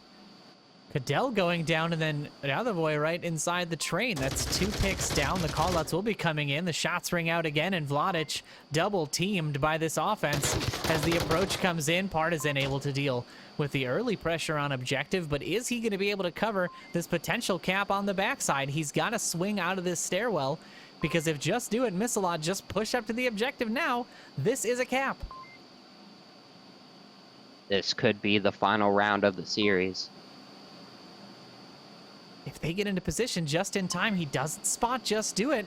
Cadell going down, and then another boy right inside the train. That's 2 picks down. The callouts will be coming in. The shots ring out again, and Vladic double teamed by this offense as the approach comes in. Partisan able to deal with the early pressure on objective, but is he going to be able to cover this potential cap on the backside? He's got to swing out of this stairwell, because if Just Do It and Missalot just push up to the objective now, this is a cap. This could be the final round of the series. If they get into position just in time, he doesn't spot Just Do It.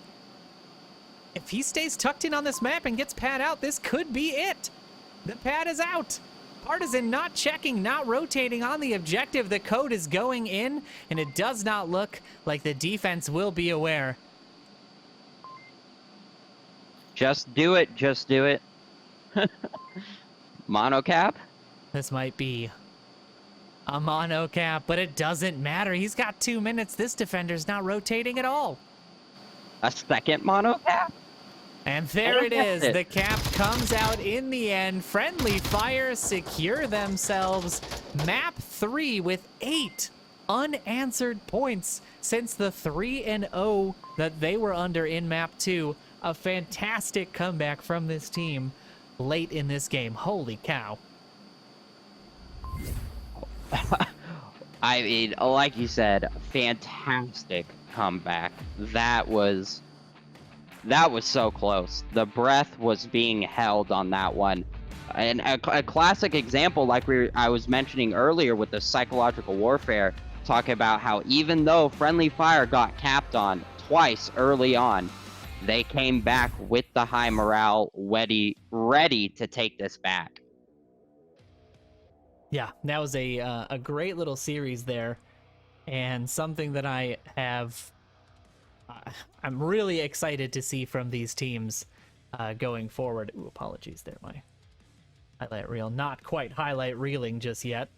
If he stays tucked in on this map and gets pad out, this could be it. The pad is out. Partisan not checking, not rotating on the objective. The code is going in, and it does not look like the defense will be aware. Just do it. Just do it. Mono cap? This might be a mono cap, but it doesn't matter. He's got 2 minutes. This defender's not rotating at all. A second mono cap? And there it is. The cap comes out in the end. Friendly Fire secure themselves map 3 with 8 unanswered points since the 3-0 that they were under in map 2. A fantastic comeback from this team late in this game. Holy cow. I mean, like you said, fantastic comeback. That was so close. The breath was being held on that one. And a classic example, like I was mentioning earlier with the psychological warfare, talking about how even though Friendly Fire got capped on twice early on, they came back with the high morale, ready to take this back. Yeah, that was a great little series there, and something that I'm really excited to see from these teams going forward. Ooh, apologies there, my highlight reel not quite highlight reeling just yet.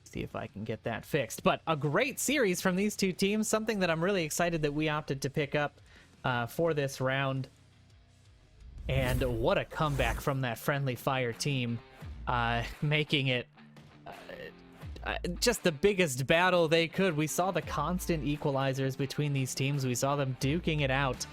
See if I can get that fixed. But a great series from these two teams, something that I'm really excited that we opted to pick up for this round. And what a comeback from that Friendly Fire team. Making it just the biggest battle they could. We saw the constant equalizers between these teams. We saw them duking it out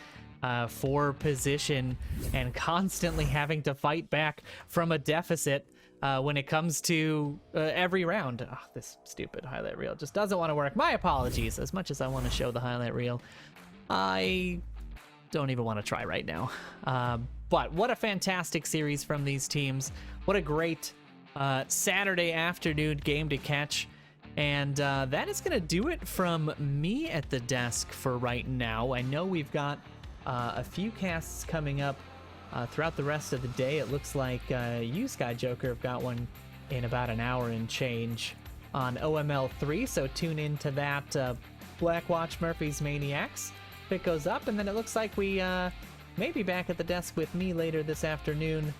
for position and constantly having to fight back from a deficit when it comes to every round. Oh, this stupid highlight reel just doesn't want to work. My apologies. As much as I want to show the highlight reel, I don't even want to try right now. But what a fantastic series from these teams. What a great Saturday afternoon game to catch. And that is going to do it from me at the desk for right now. I know we've got a few casts coming up throughout the rest of the day. It looks like you, Sky Joker, have got one in about an hour and change on OML 3, so tune into that. Blackwatch Murphy's Maniacs. If it goes up, and then it looks like we may be back at the desk with me later this afternoon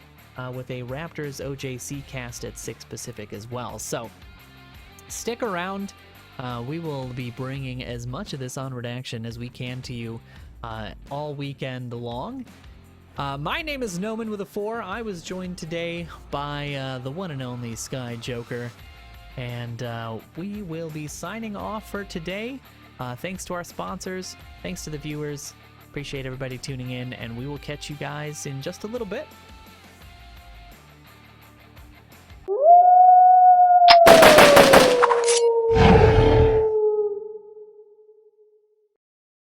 with a Raptors OJC cast at 6 Pacific as well. So stick around. We will be bringing as much of this Onward action as we can to you all weekend long. My name is Noman with a 4. I was joined today by the one and only Sky Joker, and we will be signing off for today. Thanks to our sponsors, thanks to the viewers. Appreciate everybody tuning in, and we will catch you guys in just a little bit